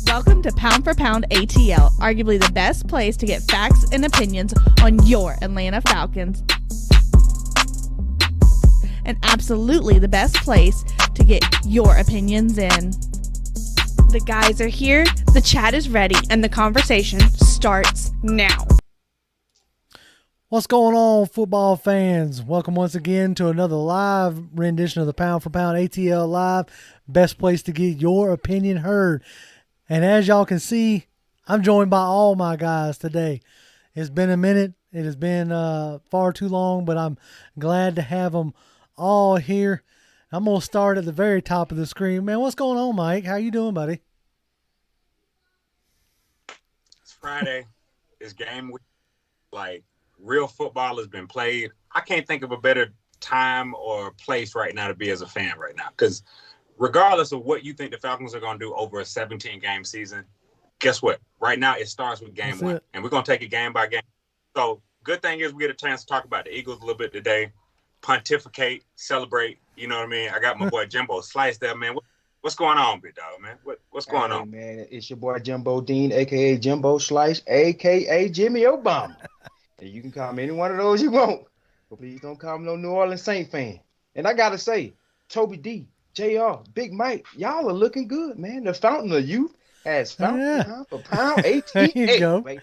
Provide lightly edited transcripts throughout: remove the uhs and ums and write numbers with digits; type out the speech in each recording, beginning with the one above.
Welcome to Pound for Pound ATL, arguably the best place to get facts and opinions on your Atlanta Falcons. And absolutely the best place to get your opinions in. The guys are here, the chat is ready, and the conversation starts now. What's going on, football fans? Welcome once again to another live rendition of the Pound for Pound ATL Live. Best place to get your opinion heard. And as y'all can see, I'm joined by all my guys today. It's been a minute. It has been far too long, but I'm glad to have them all here. I'm going to start at the very top of the screen. Man, what's going on, Mike? How you doing, buddy? It's Friday. It's game week. Like, real football has been played. I can't think of a better time or place right now to be as a fan right now. Because regardless of what you think the Falcons are going to do over a 17-game season, guess what? Right now, it starts with game one. And we're going to take it game by game. So, good thing is we get a chance to talk about the Eagles a little bit today, pontificate, celebrate. You know what I mean? I got my boy Jimbo Slice there, man. What's going on, big dog, man? What's going on? Man, it's your boy Jimbo Dean, a.k.a. Jimbo Slice, a.k.a. Jimmy Obama. And you can call me any one of those you want. But please don't call me no New Orleans Saint fan. And I got to say, Toby D, JR, Big Mike, y'all are looking good, man. The Fountain of Youth has fountain for pound 18. There you go. Baby.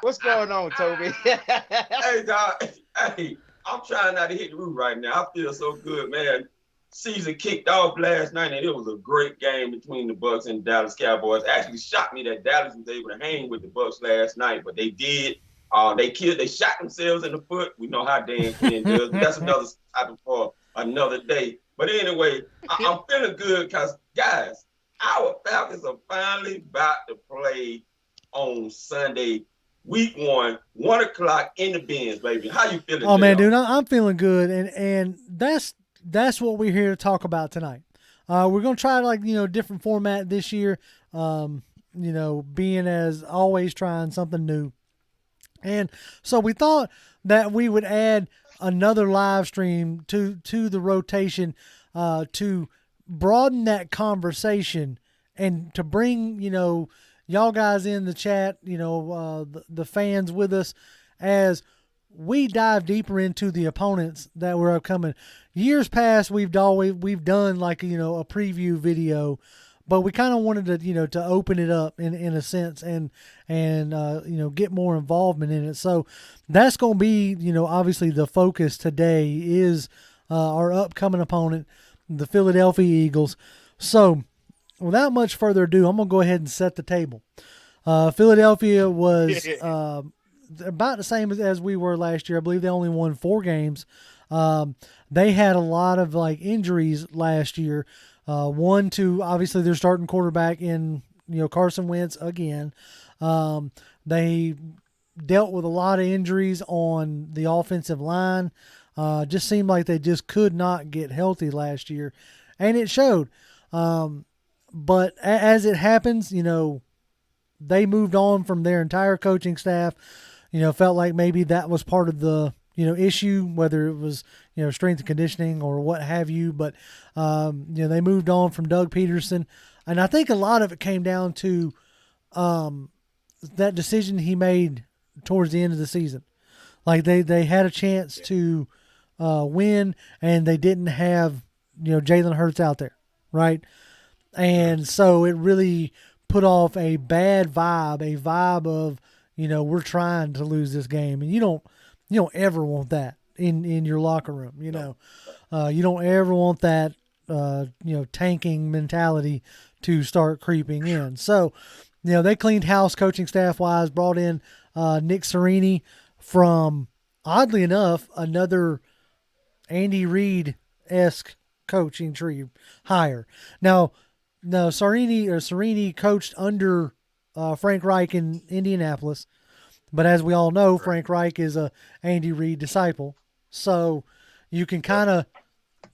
What's going on, Toby? Hey, dog. Hey, I'm trying not to hit the roof right now. I feel so good, man. Season kicked off last night, and it was a great game between the Bucs and the Dallas Cowboys. Actually shocked me that Dallas was able to hang with the Bucs last night, but they did. They shot themselves in the foot. We know how Dan Quinn does. But that's another topic for another day. But anyway, I'm feeling good because, guys, our Falcons are finally about to play on Sunday, week 1 o'clock in the Benz, baby. How you feeling? Oh, man, dude, I'm feeling good. And that's what we're here to talk about tonight. We're going to try different format this year, being as always trying something new. And so we thought that we would add another live stream to the rotation to broaden that conversation and to bring, y'all guys in the chat, the fans with us as we dive deeper into the opponents that were upcoming. Years past, we've done a preview video, but we kind of wanted to, to open it up in a sense and get more involvement in it. So that's going to be, obviously the focus today is our upcoming opponent, the Philadelphia Eagles. So without much further ado, I'm going to go ahead and set the table. Philadelphia was about the same as we were last year. I believe they only won 4 games. They had a lot of injuries last year. One to obviously their starting quarterback in Carson Wentz again. They dealt with a lot of injuries on the offensive line. Just seemed like they just could not get healthy last year, and it showed. But as it happens, they moved on from their entire coaching staff. Felt like maybe that was part of the issue, whether it was, strength and conditioning or what have you. But, they moved on from Doug Peterson. And I think a lot of it came down to that decision he made towards the end of the season. Like they had a chance to win, and they didn't have, Jalen Hurts out there, right? And so it really put off a bad vibe, a vibe of, we're trying to lose this game. And you don't ever want that in your locker room. You don't ever want that, tanking mentality to start creeping in. So, they cleaned house coaching staff wise, brought in Nick Sirianni from, oddly enough, another Andy Reid-esque coaching tree hire. Now, Sirianni coached under Frank Reich in Indianapolis. But as we all know, Frank Reich is a Andy Reid disciple. So you can kind of,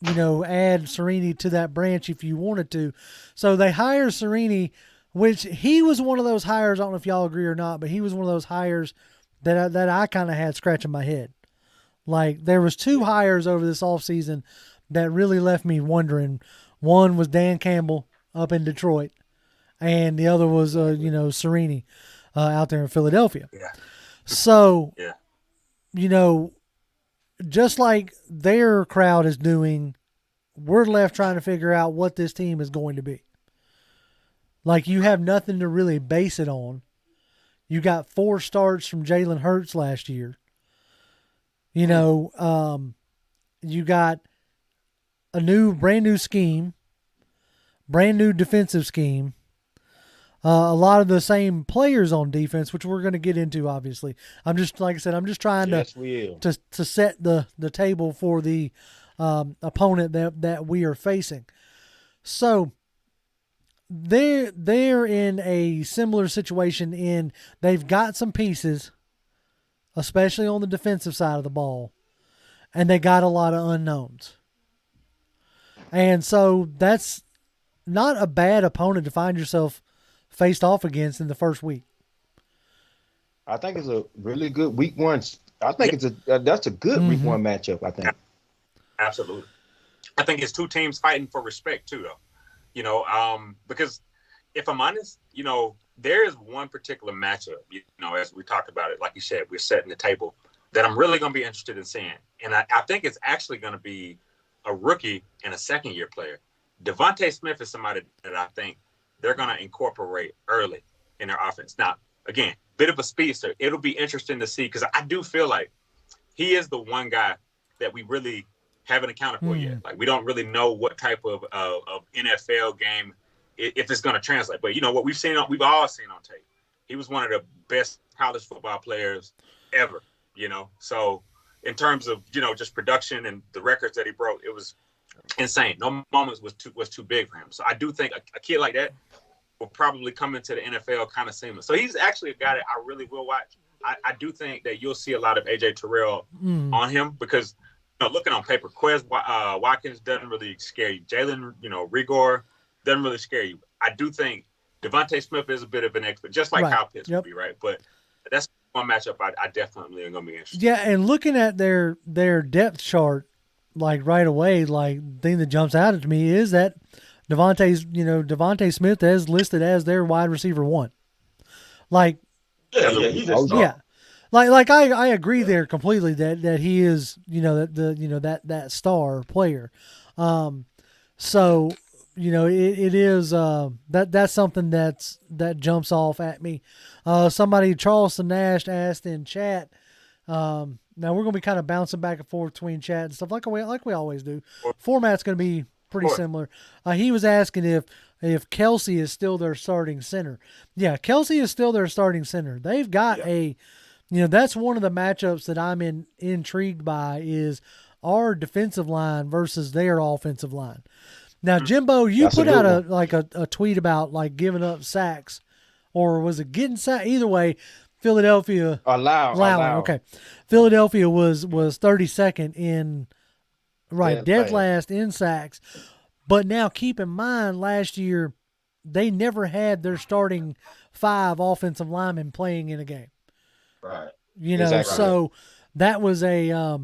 add Sirianni to that branch if you wanted to. So they hire Sirianni, which he was one of those hires, I don't know if y'all agree or not, but he was one of those hires that I kind of had scratching my head. Like, there was 2 hires over this offseason that really left me wondering. One was Dan Campbell up in Detroit, and the other was Serini out there in Philadelphia. Yeah. So Yeah. Just like their crowd is doing, we're left trying to figure out what this team is going to be. Like, you have nothing to really base it on. You got 4 starts from Jalen Hurts last year. You got a brand new scheme, brand new defensive scheme. A lot of the same players on defense, which we're going to get into, obviously. I'm just trying to set the table for the opponent that we are facing. So they're in a similar situation in they've got some pieces, especially on the defensive side of the ball, and they got a lot of unknowns. And so that's not a bad opponent to find yourself faced off against in the first week. I think it's a really good week one. I think that's a good week one matchup, I think. Absolutely. I think it's 2 teams fighting for respect too, though. Because if I'm honest, there is one particular matchup, as we talked about it, like you said, we're setting the table, that I'm really going to be interested in seeing. And I think it's actually going to be a rookie and a second-year player. Devonta Smith is somebody that I think they're going to incorporate early in their offense. Now, again, bit of a speedster. It'll be interesting to see because I do feel like he is the one guy that we really haven't accounted for yet. Like, we don't really know what type of NFL game if it's going to translate. But what we've all seen on tape. He was one of the best college football players ever. So in terms of just production and the records that he broke, it was insane. No moments was too big for him. So I do think a kid like that will probably come into the NFL kind of seamless. So he's actually a guy that I really will watch. I do think that you'll see a lot of AJ Terrell on him because looking on paper, Quez Watkins doesn't really scare you. Jalen, Rigor doesn't really scare you. I do think Devonta Smith is a bit of an expert, just like Kyle Pitts would be, right? But that's one matchup I definitely am going to be interested in. Yeah, and looking at their depth chart, like right away, like thing that jumps out at me is that Devonta Smith is listed as their wide receiver 1. Like, he's a star. Yeah. Like I agree there completely that he is, that star player. So, it is that's something that jumps off at me. Somebody, Charleston Nash, asked in chat. Now we're going to be kind of bouncing back and forth between chat and stuff like we always do. Format's going to be pretty similar. He was asking if Kelsey is still their starting center. Yeah, Kelsey is still their starting center. They've got that's one of the matchups that I'm intrigued by is our defensive line versus their offensive line. Now, Jimbo, you put out a tweet about like giving up sacks, or was it getting sacked? Either way, Philadelphia allowing. Okay, Philadelphia was 32nd in dead last in sacks. But now keep in mind, last year they never had their starting 5 offensive linemen playing in a game. Right. Exactly. So that was a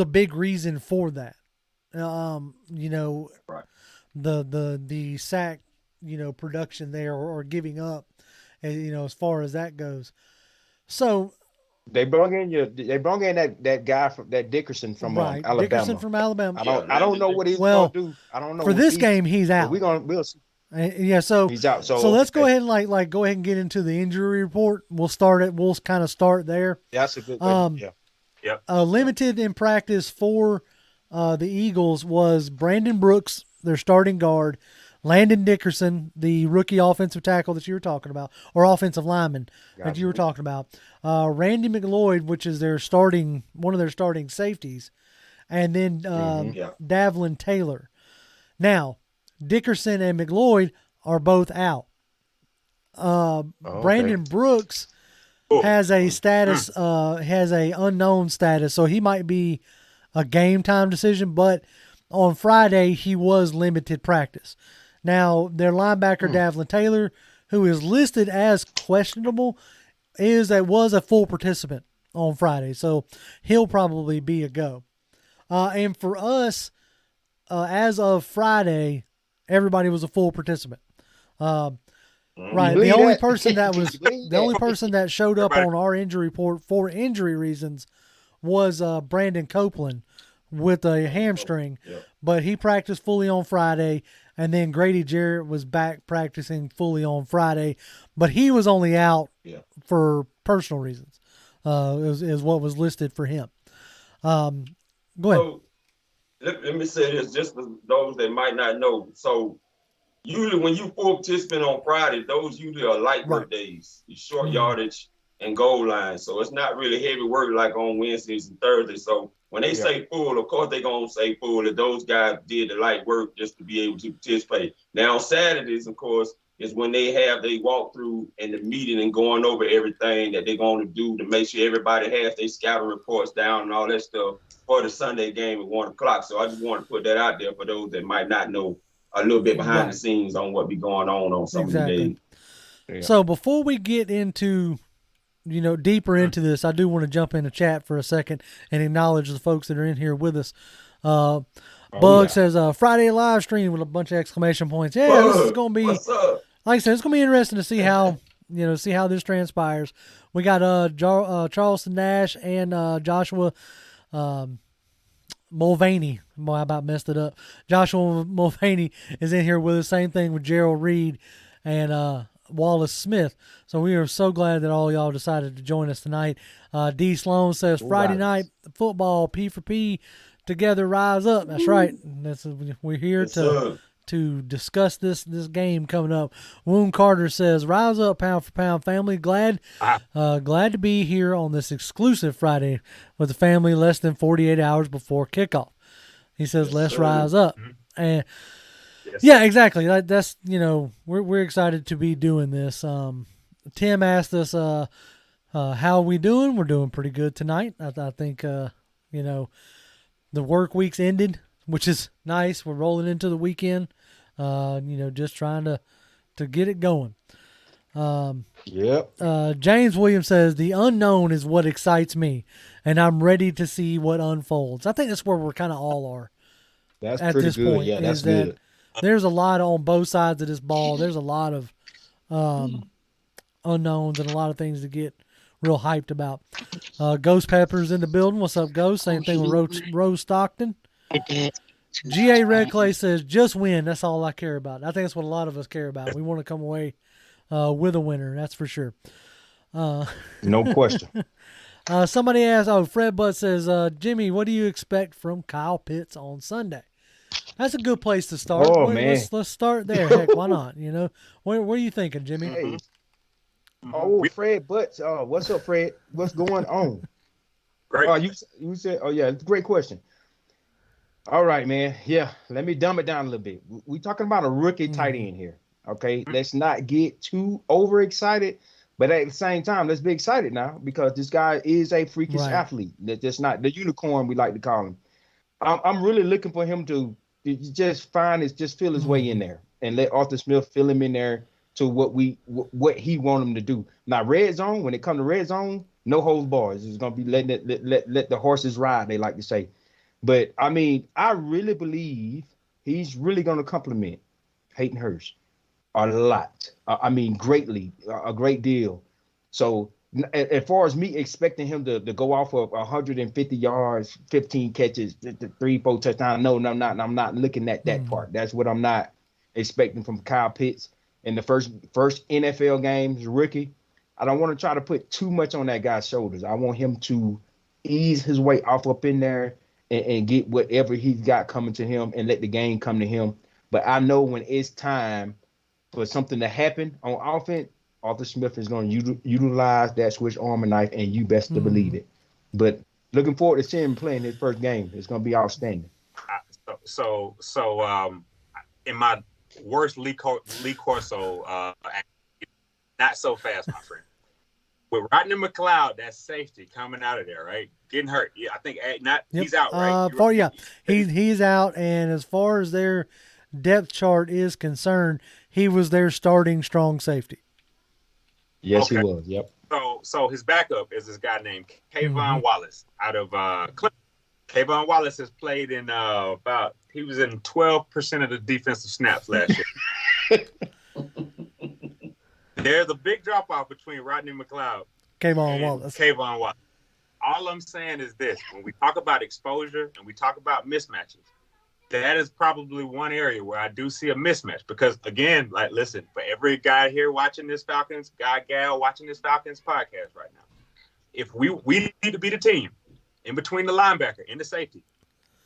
big reason for that. Right. The sack, production there or giving up, as far as that goes. So they brought in that guy from that Dickerson from Alabama. Dickerson from Alabama. I don't know what he's going to do. I don't know. For this game, he's out. We'll see. Yeah, so he's out. So let's go ahead and go ahead and get into the injury report. We'll kind of start there. That's a good way. Yep. Limited in practice for the Eagles was Brandon Brooks, their starting guard, Landon Dickerson, the rookie offensive tackle that you were talking about, or offensive lineman that you were talking about, Randy McLeod, which is one of their starting safeties, and then Davlin Taylor. Now, Dickerson and McLeod are both out. Brandon Brooks has a status, has a unknown status, so he might be a game time decision, but on Friday he was limited practice. Now, their linebacker, Davlin Taylor, who is listed as questionable, was a full participant on Friday, so he'll probably be a go. And for us, as of Friday, everybody was a full participant. Right. The only person that showed up on our injury report for injury reasons was Brandon Copeland with a hamstring, but he practiced fully on Friday, and then Grady Jarrett was back practicing fully on Friday, but he was only out for personal reasons. Is what was listed for him. Go ahead. So, let me say this, just for those that might not know. So, usually when you full participant on Friday, those usually are light work days, short yardage and goal line. So it's not really heavy work like on Wednesdays and Thursdays. So when they say full, of course they're going to say full if those guys did the light work just to be able to participate. Now on Saturdays, of course, is when they walk through in the meeting and going over everything that they're going to do to make sure everybody has their scouting reports down and all that stuff for the Sunday game at 1 o'clock. So I just want to put that out there for those that might not know a little bit behind the scenes on what be going on some of the days. Yeah. So before we get into, deeper into this, I do want to jump in the chat for a second and acknowledge the folks that are in here with us. Bug says, Friday live stream with a bunch of exclamation points. Yeah, Bug, this is going to be, like I said, it's going to be interesting to see how, see how this transpires. We got Charleston Nash and Joshua Mulvaney. Boy, I about messed it up. Joshua Mulvaney is in here with us. Same thing with Gerald Reed and Wallace Smith. So we are so glad that all y'all decided to join us tonight. D. Sloan says, Friday night football, P for P, together rise up. That's right. We're here to discuss this game coming up. Woon Carter says, rise up, pound for pound family. Glad to be here on this exclusive Friday with the family less than 48 hours before kickoff. He says, let's rise up. And yeah, exactly. That's, we're excited to be doing this. Tim asked us, how are we doing? We're doing pretty good tonight. I think, the work week's ended, which is nice. We're rolling into the weekend, just trying to get it going. James Williams says, the unknown is what excites me, and I'm ready to see what unfolds. I think that's where we're kind of all are. That's at pretty this good. point. Yeah, that's good. That there's a lot on both sides of this ball. There's a lot of unknowns and a lot of things to get real hyped about. Ghost Pepper's in the building. What's up, Ghost? Same thing with Rose Stockton. G.A. Red Clay says, just win. That's all I care about. I think that's what a lot of us care about. We want to come away with a winner. That's for sure. No question. Somebody asked, Fred Butt says, Jimmy, what do you expect from Kyle Pitts on Sunday? That's a good place to start. Man. Let's start there. Heck, why not? What are you thinking, Jimmy? Hey. Fred Butts. What's up, Fred? What's going on? Great. You said, great question. All right, man. Yeah, let me dumb it down a little bit. We talking about a rookie tight end here. Okay, let's not get too overexcited, but at the same time, let's be excited now because this guy is a freakish athlete. That's not the unicorn we like to call him. I'm really looking for him to just feel his way in there and let Arthur Smith fill him in there to what he want him to do. Now, red zone, when it comes to red zone, no holds bars. It's gonna be letting it let the horses ride, they like to say. But I mean, I really believe he's really gonna compliment Hayden Hurst a lot. I mean, greatly, a great deal. So as far as me expecting him to go off of 150 yards, 15 catches, 3-4 touchdowns, no, I'm not. I'm not looking at that part. That's what I'm not expecting from Kyle Pitts in the first NFL game as a rookie. I don't want to try to put too much on that guy's shoulders. I want him to ease his way off up in there and get whatever he's got coming to him and let the game come to him. But I know when it's time for something to happen on offense, Arthur Smith is going to utilize that switch arm and knife, and you best to believe it. But looking forward to seeing him playing his first game. It's going to be outstanding. So, in my worst Lee Corso, not so fast, my friend. With Rodney McLeod, that safety coming out of there, right? Getting hurt. Yeah, I think he's out, right? He's out, and as far as their depth chart is concerned, he was their starting strong safety. Yes, he was. Yep. So his backup is this guy named Kayvon Wallace out of Clemson. Kayvon Wallace has played in he was in 12% of the defensive snaps last year. there's a big drop off between Rodney McLeod Kayvon and Wallace. Kayvon Wallace. All I'm saying is this: when we talk about exposure and we talk about mismatches, that is probably one area where I do see a mismatch. Because again, like, listen, for every guy here watching this Falcons, gal watching this Falcons podcast right now, if we need to be the team in between the linebacker and the safety,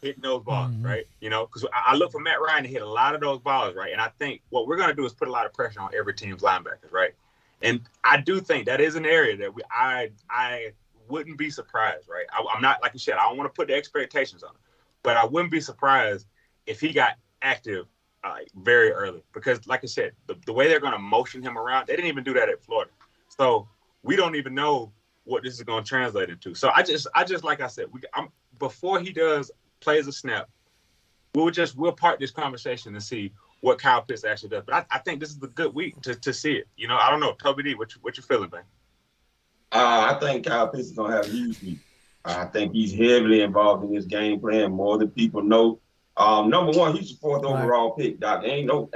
hitting those balls, right? You know, because I look for Matt Ryan to hit a lot of those balls, right? And I think what we're going to do is put a lot of pressure on every team's linebackers, right? And I do think that is an area that I wouldn't be surprised, right? I'm not, like you said, I don't want to put the expectations on him, but I wouldn't be surprised if he got active very early. Because, like I said, the way they're going to motion him around, they didn't even do that at Florida. So we don't even know what this is going to translate into. So I just like I said, before he plays a snap, we'll park this conversation and see what Kyle Pitts actually does. But I think this is a good week to see it. You know, I don't know, Toby D, what you feeling, man? I think Kyle Pitts is gonna have a huge week. I think he's heavily involved in this game plan more than people know. Number one, he's the 4th overall pick, Doc. Ain't no,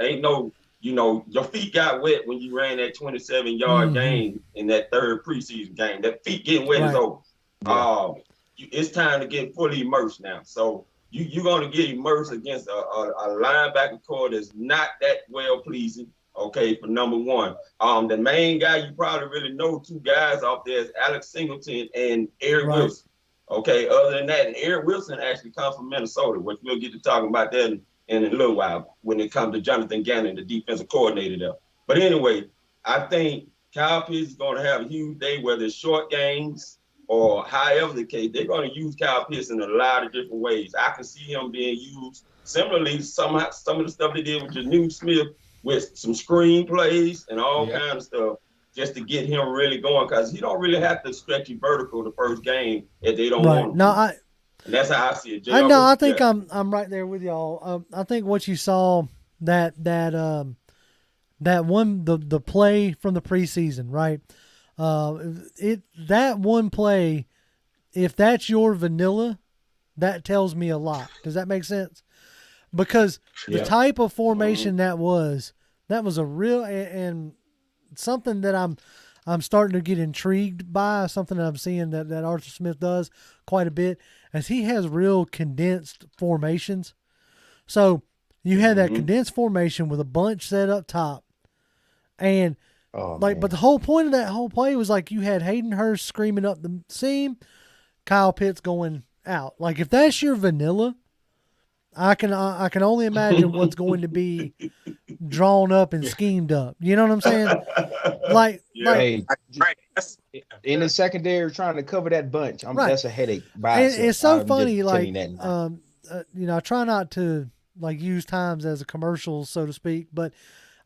you know, your feet got wet when you ran that 27-yard game in that 3rd preseason game. That feet getting wet is over. Yeah. It's time to get fully immersed now. So you're going to get immersed against a linebacker core that's not that well pleasing. Okay, for number one. The main guy you probably really know, 2 guys off there is Alex Singleton and Eric Wilson. Okay, other than that, and Eric Wilson actually comes from Minnesota, which we'll get to talking about that in a little while when it comes to Jonathan Gannon, the defensive coordinator there. But anyway, I think Kyle Pitts is going to have a huge day, whether it's short games or however the case. They're going to use Kyle Pitts in a lot of different ways. I can see him being used similarly to some of the stuff they did with Janu Smith, with some screen plays and all kind of stuff, just to get him really going, because he don't really have to stretch you vertical the first game if they don't want him. And that's how I see it. I think I'm right there with y'all. I think what you saw that one the play from the preseason, right? That one play, if that's your vanilla, that tells me a lot. Does that make sense? Because the type of formation that was a real and something that I'm starting to get intrigued by, something that I'm seeing that Arthur Smith does quite a bit, as he has real condensed formations. So you had that condensed formation with a bunch set up top, and but the whole point of that whole play was like you had Hayden Hurst screaming up the seam, Kyle Pitts going out. Like if that's your vanilla, I can only imagine what's going to be drawn up and schemed up. You know what I'm saying? In the secondary trying to cover that bunch, that's a headache. It's so funny. I try not to use times as a commercial, so to speak, but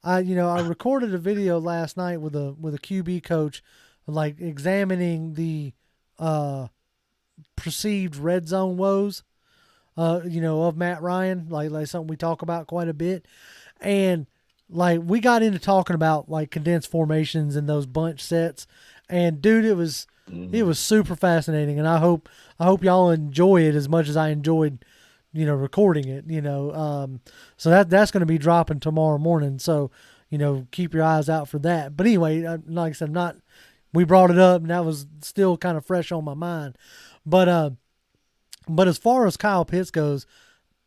I recorded a video last night with a QB coach, examining the perceived red zone woes. Of Matt Ryan, like something we talk about quite a bit. And we got into talking about condensed formations and those bunch sets. And dude, it was super fascinating. And I hope y'all enjoy it as much as I enjoyed, recording it, so that's going to be dropping tomorrow morning. So, keep your eyes out for that. But anyway, like I said, we brought it up and that was still kind of fresh on my mind, But as far as Kyle Pitts goes,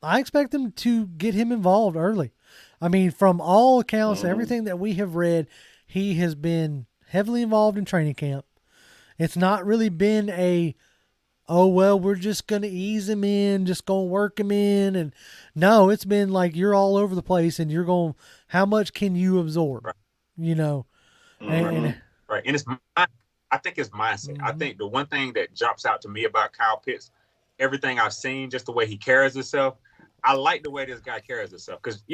I expect them to get him involved early. I mean, from all accounts, everything that we have read, he has been heavily involved in training camp. It's not really been we're just going to ease him in, just going to work him in. And no, it's been like you're all over the place and you're going, how much can you absorb? And it's I think it's mindset. I think the one thing that jumps out to me about Kyle Pitts, everything I've seen, just the way he carries himself, I like the way this guy carries himself. Because,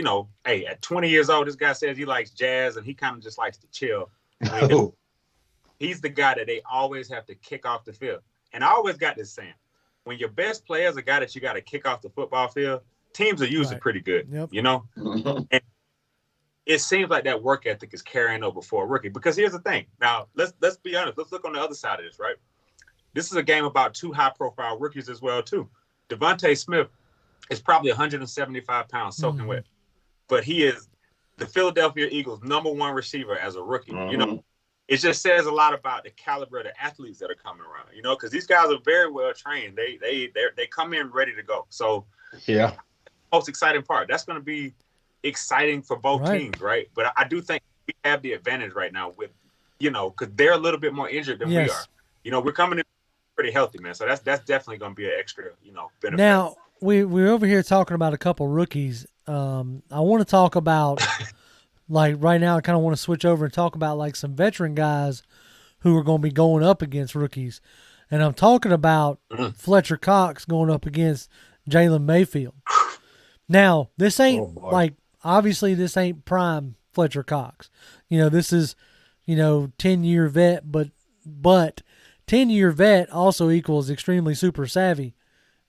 at 20 years old, this guy says he likes jazz and he kind of just likes to chill. He's the guy that they always have to kick off the field. And I always got this saying, when your best player is a guy that you got to kick off the football field, teams are usually pretty good, And it seems like that work ethic is carrying over for a rookie. Because here's the thing. Now, let's be honest. Let's look on the other side of this, right? This is a game about 2 high-profile rookies as well, too. Devonta Smith is probably 175 pounds soaking wet. But he is the Philadelphia Eagles' #1 receiver as a rookie. Mm-hmm. You know, it just says a lot about the caliber of the athletes that are coming around. You know, because these guys are very well trained. They come in ready to go. So yeah, most exciting part. That's going to be exciting for both teams, right? But I do think we have the advantage right now with, you know, because they're a little bit more injured than we are. You know, we're coming in pretty healthy, man. So that's definitely going to be an extra, you know, benefit. Now we're over here talking about a couple rookies. I want to talk about like right now. I kind of want to switch over and talk about like some veteran guys who are going to be going up against rookies, and I'm talking about Fletcher Cox going up against Jalen Mayfield. Now this ain't like obviously this ain't prime Fletcher Cox. You know, this is, you know, 10-year vet, but 10-year vet also equals extremely super savvy,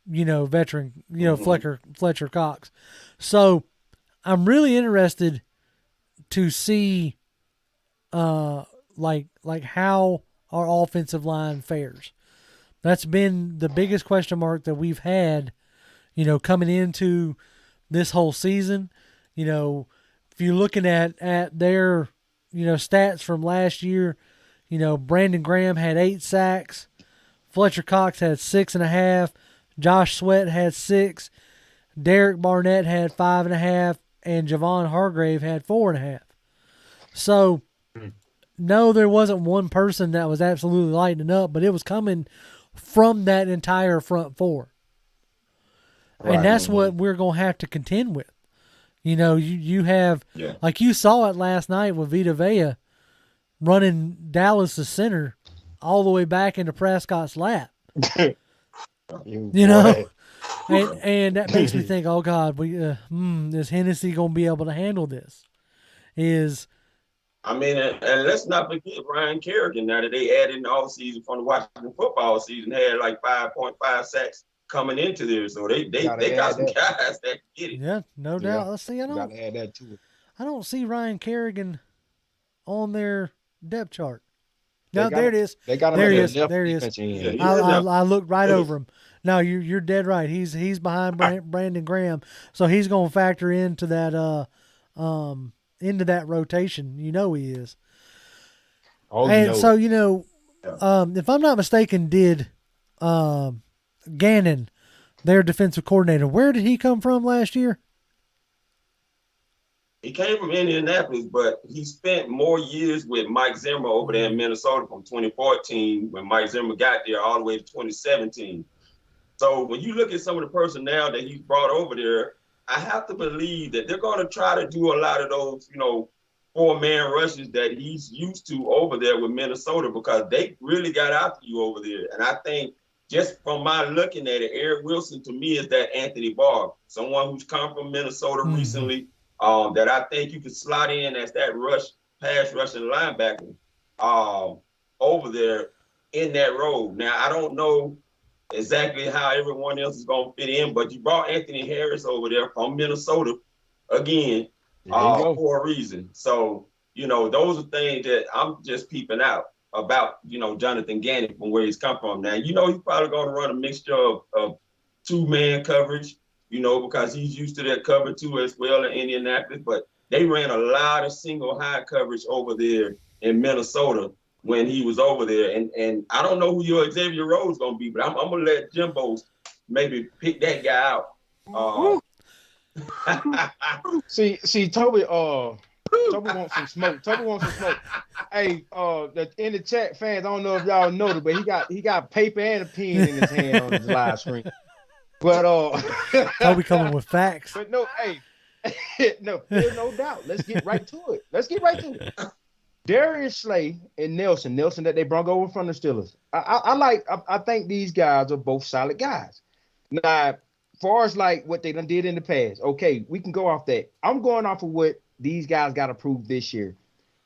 you know, veteran, you know, Fletcher Cox. So I'm really interested to see like how our offensive line fares. That's been the biggest question mark that we've had, you know, coming into this whole season. You know, if you're looking at their, you know, stats from last year, you know, Brandon Graham had 8 sacks, Fletcher Cox had 6.5, Josh Sweat had 6, Derek Barnett had 5.5, and Javon Hargrave had 4.5. So, no, there wasn't one person that was absolutely lighting up, but it was coming from that entire front four. Right. And that's what we're going to have to contend with. You know, you have, like you saw it last night with Vita Vea running Dallas' center all the way back into Prescott's lap. you know, and that makes me think, oh God, is Hennessy going to be able to handle this? I mean, and let's not forget Ryan Kerrigan. Now that they added in the offseason from the Washington football season, had like 5.5 sacks coming into there. So they got some guys that get it. Yeah, no doubt. Let's see. Gotta add that to it. I don't see Ryan Kerrigan on their depth chart. No, there it is. They got him there he is. There he is. I looked right over him. No, you're dead right. He's behind Brandon Graham, so he's going to factor into that rotation. You know he is. So you know, if I'm not mistaken, did Gannon, their defensive coordinator, where did he come from last year? He came from Indianapolis, but he spent more years with Mike Zimmer over there in Minnesota from 2014 when Mike Zimmer got there all the way to 2017. So when you look at some of the personnel that he's brought over there, I have to believe that they're going to try to do a lot of those, you know, 4-man rushes that he's used to over there with Minnesota because they really got after you over there. And I think just from my looking at it, Eric Wilson to me is that Anthony Barr, someone who's come from Minnesota recently, that I think you could slot in as that pass rushing linebacker over there in that role. Now, I don't know exactly how everyone else is going to fit in, but you brought Anthony Harris over there from Minnesota again for a reason. So, you know, those are things that I'm just peeping out about, you know, Jonathan Gannon from where he's come from. Now, you know, he's probably going to run a mixture of 2-man coverage, you know, because he's used to that cover too as well in Indianapolis, but they ran a lot of single high coverage over there in Minnesota when he was over there. And I don't know who your Xavier Rhodes going to be, but I'm going to let Jimbo maybe pick that guy out. See, Toby wants some smoke. Hey, in the chat, fans, I don't know if y'all noticed, but he got paper and a pen in his hand on his live screen. But Toby coming with facts. But no, hey, there's no doubt. Let's get right to it. Darius Slay and Nelson that they brought over from the Steelers. I think these guys are both solid guys. Now, far as like what they done did in the past, okay, we can go off that. I'm going off of what these guys got to prove this year.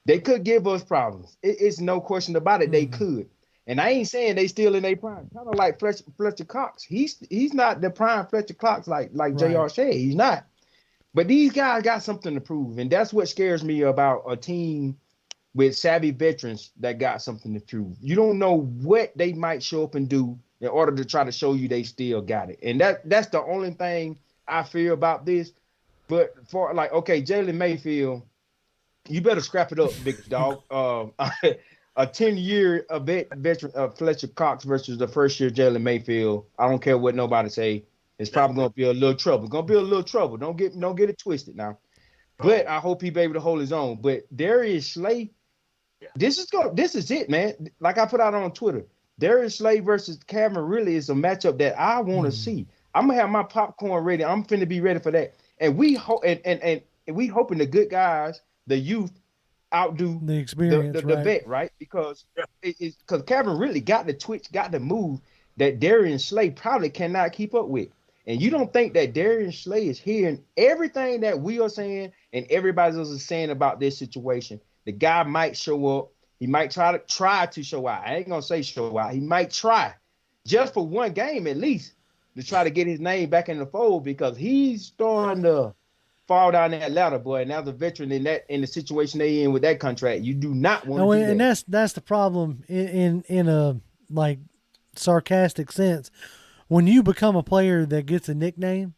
They could give us problems. It's no question about it. They could. And I ain't saying they still in their prime. Kind of like Fletcher Cox. He's not the prime Fletcher Cox like JR said. He's not. But these guys got something to prove. And that's what scares me about a team with savvy veterans that got something to prove. You don't know what they might show up and do in order to try to show you they still got it. And that's the only thing I fear about this. But for like, okay, Jalen Mayfield, You better scrap it up, big dog. A 10-year veteran Fletcher Cox versus the first-year Jalen Mayfield. I don't care what nobody say. It's probably gonna be a little trouble. It's gonna be a little trouble. Don't get it twisted now. But I hope he's able to hold his own. But Darius Slay, this is it, man. Like I put out on Twitter, Darius Slay versus Cameron really is a matchup that I want to see. I'm gonna have my popcorn ready. I'm finna be ready for that. And we hope and we hoping the good guys, the youth, outdo the experience, the vet, right? Because because Cameron really got the twitch, got the move that Darius Slay probably cannot keep up with. And you don't think that Darius Slay is hearing everything that we are saying and everybody else is saying about this situation? The guy might show up. He might try to show out. I ain't gonna say show out. He might try just for one game at least to try to get his name back in the fold because he's starting to fall down that ladder, boy. And as a veteran in the situation they in with that contract, you do not want to do that. And that's the problem in a like sarcastic sense. When you become a player that gets a nickname,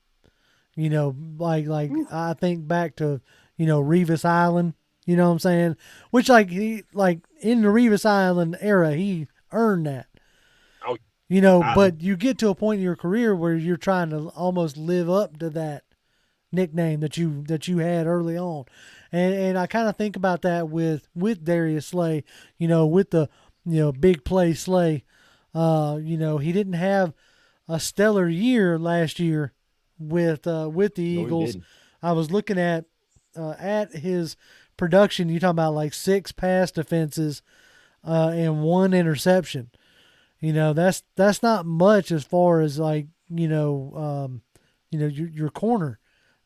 you know, like I think back to, you know, Revis Island, you know what I'm saying? Which he in the Revis Island era, he earned that. Oh, you know, but you get to a point in your career where you're trying to almost live up to that nickname that you had early on. And I kind of think about that with Darius Slay, you know, with the, you know, big play Slay. You know, he didn't have a stellar year last year with the Eagles. I was looking at his production. You're talking about like 6 pass defenses and 1 interception. You know, that's not much as far as like, you know, your corner,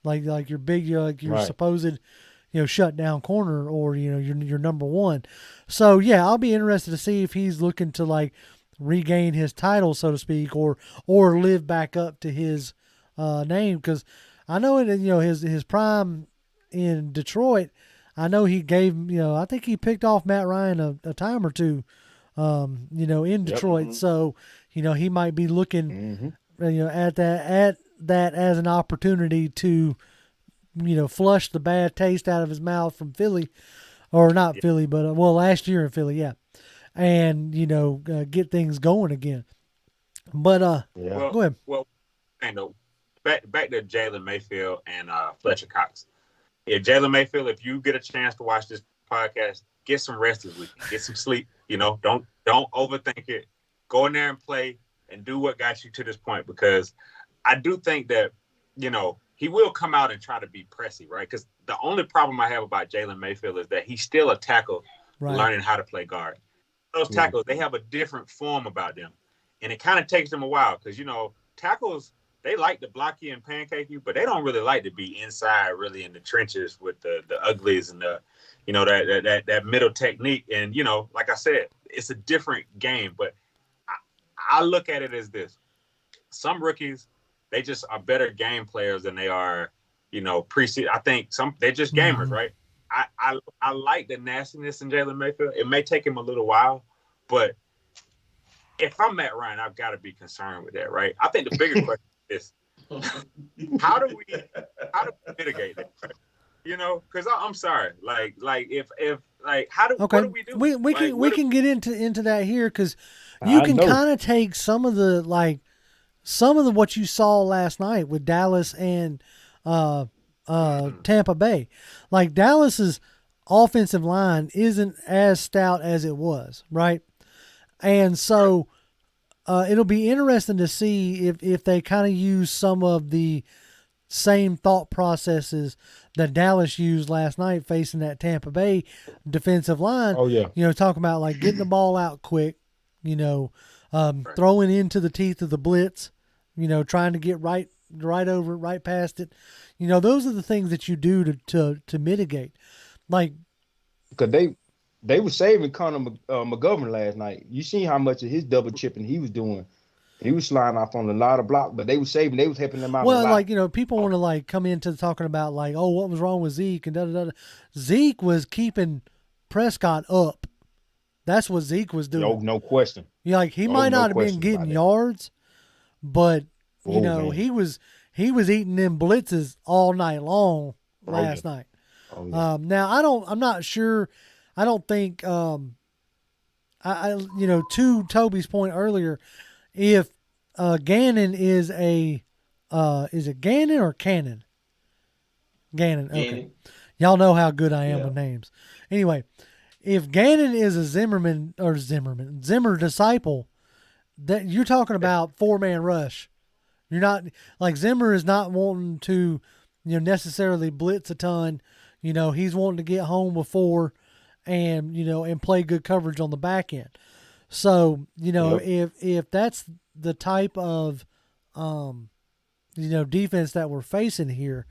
like your big, like your supposed, you know, shut down corner or, you know, your number one. So yeah, I'll be interested to see if he's looking to like regain his title, so to speak, or live back up to his name. Because I know in, you know, his prime in Detroit, I know he gave, you know, I think he picked off Matt Ryan a time or two, you know, in Detroit. So, you know, he might be looking, you know, at that as an opportunity to, you know, flush the bad taste out of his mouth from Philly, or not Philly, but last year in Philly, and, you know, get things going again. But go ahead. Well, back to Jalen Mayfield and Fletcher Cox. Yeah, Jalen Mayfield, if you get a chance to watch this podcast, get some rest this week. Get some sleep. You know, don't overthink it. Go in there and play and do what got you to this point, because I do think that, you know, he will come out and try to be pressy, right? Because the only problem I have about Jalen Mayfield is that he's still a tackle learning how to play guard. Those tackles, they have a different form about them. And it kind of takes them a while because, you know, tackles, they like to block you and pancake you, but they don't really like to be inside really in the trenches with the uglies and the, you know, that middle technique. And, you know, like I said, it's a different game. But I look at it as this. Some rookies, they just are better game players than they are, you know, preseason. I think they're just gamers, right? I like the nastiness in Jalen Mayfield. It may take him a little while, but if I'm Matt Ryan, I've got to be concerned with that, right? I think the bigger question is how do we mitigate that? Right? You know, because I'm sorry, like if how do what do we do? We can get into that here, because you can kind of take some of the what you saw last night with Dallas and Tampa Bay. Like, Dallas's offensive line isn't as stout as it was, right? And so it'll be interesting to see if they kind of use some of the same thought processes that Dallas used last night facing that Tampa Bay defensive line. Oh, yeah. You know, talking about like getting the ball out quick, you know, throwing into the teeth of the blitz, you know, trying to get right over it, right past it. You know, those are the things that you do to mitigate. Like, because they were saving Connor McGovern last night. You seen how much of his double chipping he was doing. He was sliding off on a lot of block, but they were saving. They was helping them out. Well, a lot. like, you know, people want to like come into talking about like, oh, what was wrong with Zeke and da da da. Zeke was keeping Prescott up. That's what Zeke was doing. No question. Yeah, like he might not have been getting yards, but you know, man, he was eating them blitzes all night long last night. Oh, yeah. Now I'm not sure. I don't think, to Toby's point earlier, if Gannon is it Gannon or Cannon? Gannon. Okay. Gannon. Y'all know how good I am Yeah. with names. Anyway, if Gannon is a Zimmer disciple, that you're talking about 4-man rush. You're not like Zimmer is not wanting to, necessarily blitz a ton. He's wanting to get home with 4 and play good coverage on the back end. So, if that's the type of defense that we're facing here,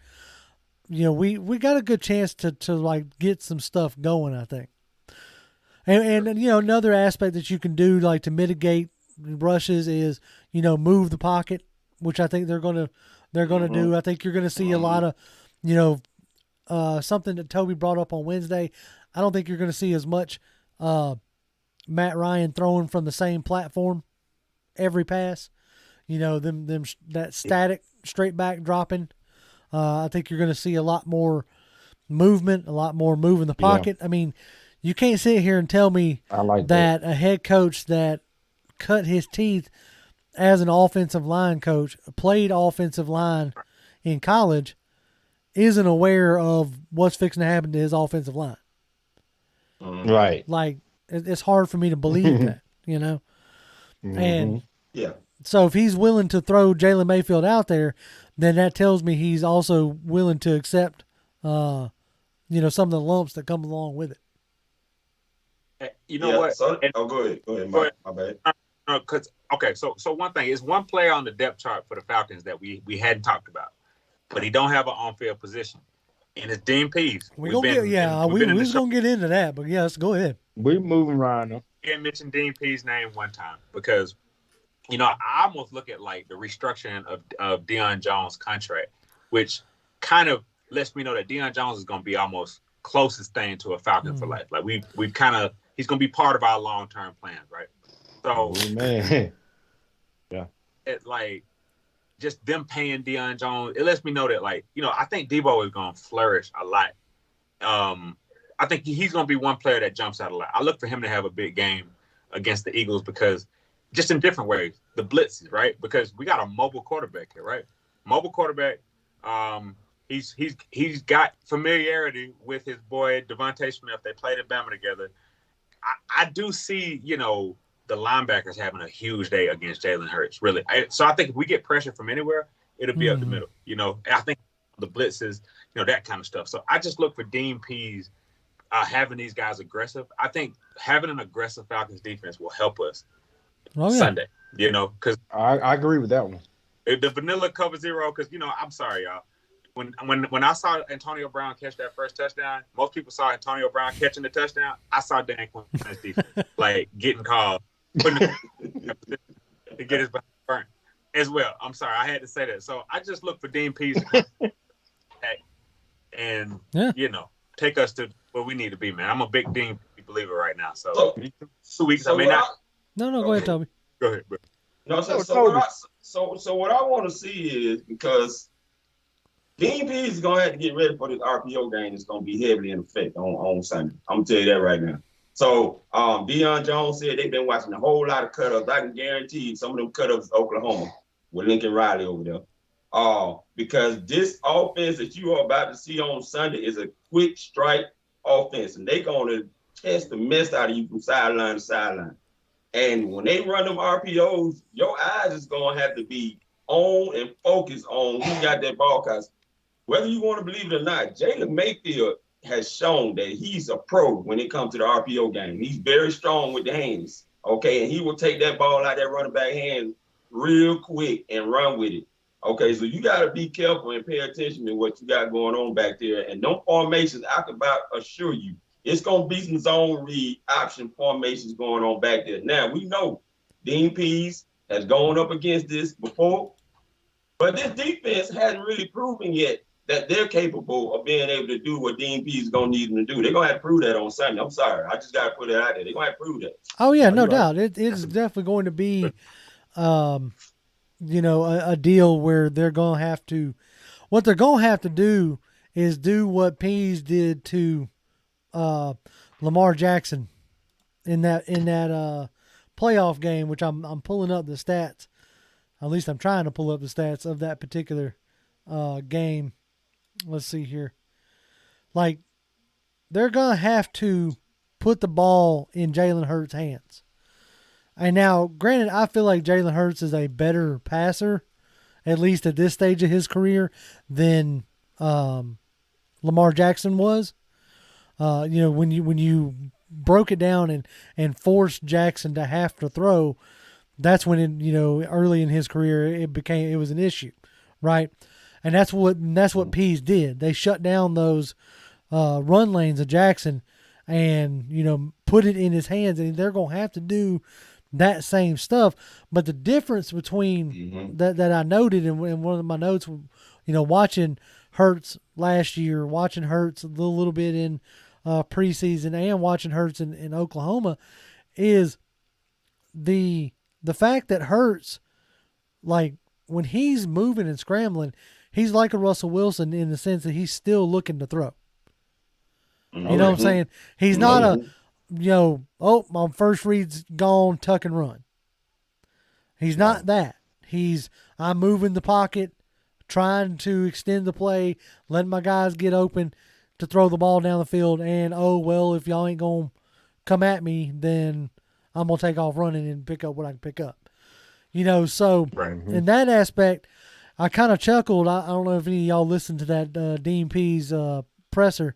we got a good chance to like get some stuff going, I think. And another aspect that you can do like to mitigate rushes is, move the pocket, which I think they're gonna do. I think you're gonna see a lot of something that Toby brought up on Wednesday. I don't think you're gonna see as much Matt Ryan throwing from the same platform every pass. That static straight back dropping. I think you're going to see a lot more movement, a lot more move in the pocket. I mean, you can't sit here and tell me that a head coach that cut his teeth as an offensive line coach, played offensive line in college, isn't aware of what's fixing to happen to his offensive line. Right. Like, it's hard for me to believe that, And Yeah. so if he's willing to throw Jalen Mayfield out there, then that tells me he's also willing to accept, some of the lumps that come along with it. You know what? So, go ahead. My bad. So one thing is one player on the depth chart for the Falcons that we hadn't talked about, but he don't have an on-field position, and it's Dean Pease. We're gonna get into that, but yes, go ahead. We're moving around though. I didn't mention Dean Pease's name one time because, I almost look at like the restructuring of Deion Jones' contract, which kind of lets me know that Deion Jones is going to be almost closest thing to a Falcon for life. Like he's going to be part of our long-term plans, right? So, man, yeah, it like just them paying Deion Jones, it lets me know that I think Debo is going to flourish a lot. I think he's going to be one player that jumps out a lot. I look for him to have a big game against the Eagles because just in different ways, the blitzes, right? Because we got a mobile quarterback here, right? Mobile quarterback. He's got familiarity with his boy Devonta Smith. They played at Bama together. I do see, the linebackers having a huge day against Jalen Hurts, really. So I think if we get pressure from anywhere, it'll be up the middle. I think the blitzes, that kind of stuff. So I just look for Dean Pease having these guys aggressive. I think having an aggressive Falcons defense will help us Sunday, because I agree with that one. The vanilla cover zero, because, I'm sorry, y'all. When I saw Antonio Brown catch that first touchdown, most people saw Antonio Brown catching the touchdown. I saw Dan Quinn's defense, getting called, to get his behind burnt as well. I'm sorry, I had to say that. So I just look for Dean Pease and, take us to where we need to be, man. I'm a big Dean believer right now. So 2 weeks, so go ahead, Toby. Go ahead, bro. No, so what I want to see is, because Dean Pease is going to have to get ready for this RPO game. It's going to be heavily in effect on Sunday. I'm going to tell you that right now. So Deion Jones said they've been watching a whole lot of cut-ups. I can guarantee some of them cut-ups Oklahoma with Lincoln Riley over there. Because this offense that you are about to see on Sunday is a quick strike offense, and they're going to test the mess out of you from sideline to sideline. And when they run them RPOs, your eyes is going to have to be on and focused on who got that ball. Because whether you want to believe it or not, Jalen Mayfield has shown that he's a pro when it comes to the RPO game. He's very strong with the hands, okay? And he will take that ball out that running back hand real quick and run with it, okay? So you got to be careful and pay attention to what you got going on back there. And them formations, I can about assure you, it's going to be some zone read option formations going on back there. Now, we know Dean Pease has gone up against this before, but this defense hasn't really proven yet that they're capable of being able to do what Dean Pease is going to need them to do. They're going to have to prove that on Sunday. I'm sorry. I just got to put it out there. They're going to have to prove that. Oh, yeah, no doubt. It's definitely going to be, a deal where they're going to have to – what they're going to have to do is do what Pease did to Lamar Jackson in that playoff game, which I'm pulling up the stats. At least I'm trying to pull up the stats of that particular game. Let's see here. Like, they're going to have to put the ball in Jalen Hurts' hands. And now, granted, I feel like Jalen Hurts is a better passer, at least at this stage of his career, than Lamar Jackson was. When you broke it down and forced Jackson to have to throw, that's when early in his career it was an issue, right? And that's what Pease did. They shut down those run lanes of Jackson and put it in his hands, and they're gonna have to do that same stuff. But the difference between that I noted in one of my notes, watching Hurts last year, watching Hurts a little bit in preseason, and watching Hurts in Oklahoma, is the fact that Hurts, like, when he's moving and scrambling, he's like a Russell Wilson in the sense that he's still looking to throw. You know what I'm saying? He's not my first read's gone, tuck and run. He's not that. I'm moving the pocket, trying to extend the play, letting my guys get open to throw the ball down the field, and, if y'all ain't going to come at me, then I'm going to take off running and pick up what I can pick up. So in that aspect, I kind of chuckled. I don't know if any of y'all listened to that Dean Pease presser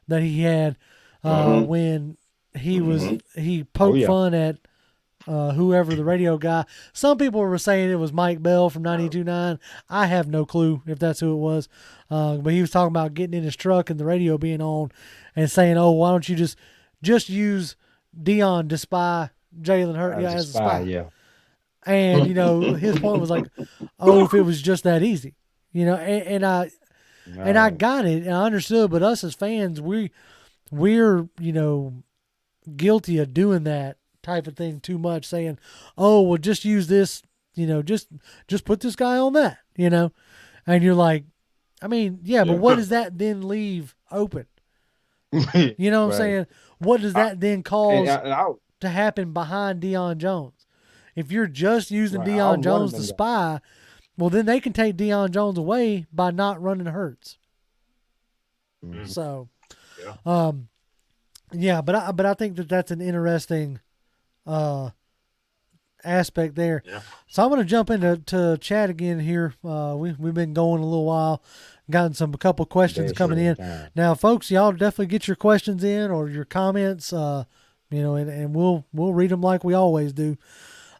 that he had when he poked fun at whoever the radio guy. Some people were saying it was Mike Bell from 92.9. I have no clue if that's who it was. But he was talking about getting in his truck and the radio being on and saying, why don't you just use Dion to spy Jalen Hurts as a spy? Yeah. And, his point was like, if it was just that easy, and I got it and I understood, but us as fans, we're guilty of doing that type of thing too much, saying, just use this, just put this guy on that, and you're like, but what does that then leave open? You know what I'm saying? What does that then cause to happen behind Deion Jones? If you're just using Deion Jones to spy, well, then they can take Deion Jones away by not running Hurts. Mm-hmm. So, but I think that's an interesting aspect there. Yeah. So I'm going to jump into chat again here. We've been going a little while, gotten a couple questions coming in. Now, folks, y'all definitely get your questions in or your comments, and we'll read them like we always do.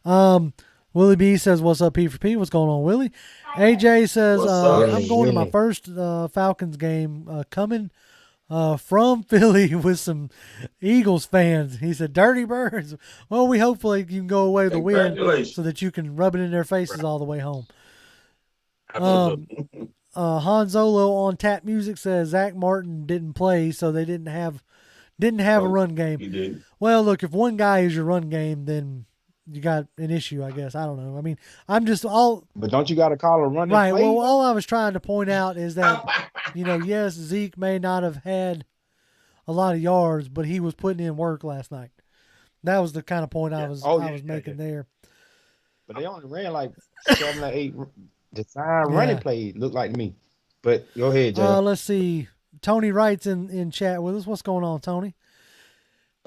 Willie B says, "What's up, P for P? What's going on, Willie?" AJ says, "I'm going to my first Falcons game, coming from Philly with some Eagles fans." He said, "Dirty Birds." Well, we hopefully you can go away with the win so that you can rub it in their faces all the way home. Han Zolo on Tap Music says Zach Martin didn't play, so they didn't have a run game. He did. Well, look, if one guy is your run game, then you got an issue, I guess. I don't know. I mean, But don't you got to call a running right? play? Well, all I was trying to point out is that yes, Zeke may not have had a lot of yards, but he was putting in work last night. That was the kind of point I was making there. But they only ran like 7 or 8 design running plays, looked like to me. But go ahead, Jay. Let's see. Tony writes in chat with us. What's going on, Tony?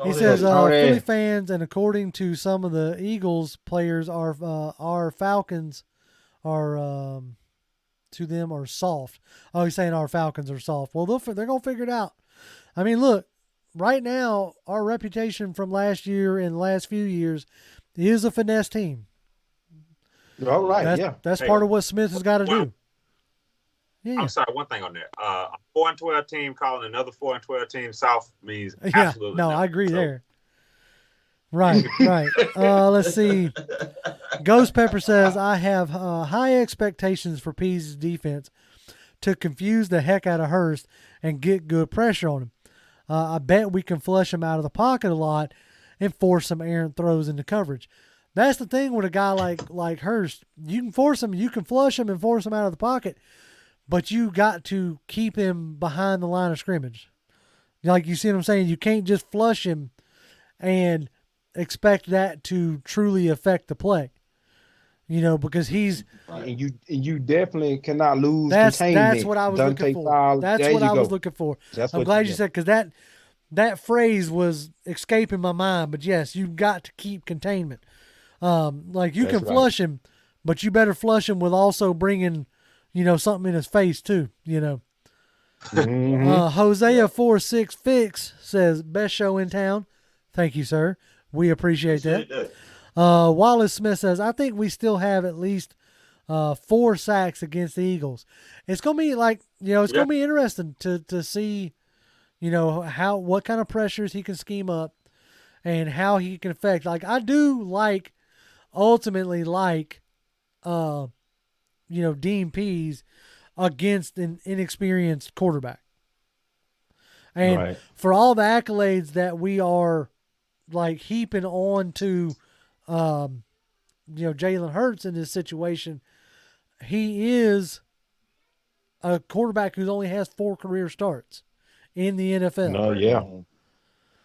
He says, Philly fans, and according to some of the Eagles players, our Falcons are to them are soft. Oh, he's saying our Falcons are soft. Well, they're going to figure it out. I mean, look, right now, our reputation from last year and the last few years is a finesse team. All right, That's part of what Smith has got to do. Yeah. I'm sorry, one thing on there. A 4-12 team calling another 4-12 team South means absolutely no, nothing. I agree there. Right. Let's see. Ghost Pepper says, I have high expectations for Pease's defense to confuse the heck out of Hurst and get good pressure on him. I bet we can flush him out of the pocket a lot and force some errant throws into coverage. That's the thing with a guy like Hurst. You can force him, you can flush him and force him out of the pocket. but you got to keep him behind the line of scrimmage. Like, you see what I'm saying? You can't just flush him and expect that to truly affect the play. Because he's and you definitely cannot lose that's containment. what I was Dante looking for. Fowler, That's there what you I go. was looking for. That's I'm what glad you you said, because that phrase was escaping my mind. But yes, you've got to keep containment. Like, you That's can right. flush him, but you better flush him with also bringing, something in his face too. Mhm. Hosea 46 Fix says, best show in town. Thank you, sir. We appreciate that. Wallace Smith says, I think we still have at least 4 sacks against the Eagles. It's going to be it's going to be interesting to see, what kind of pressures he can scheme up and how he can affect. Like, I do ultimately Dean Pease against an inexperienced quarterback. And Right. for all the accolades that we are heaping on to Jalen Hurts in this situation, he is a quarterback who only has 4 career starts in the NFL. No, yeah.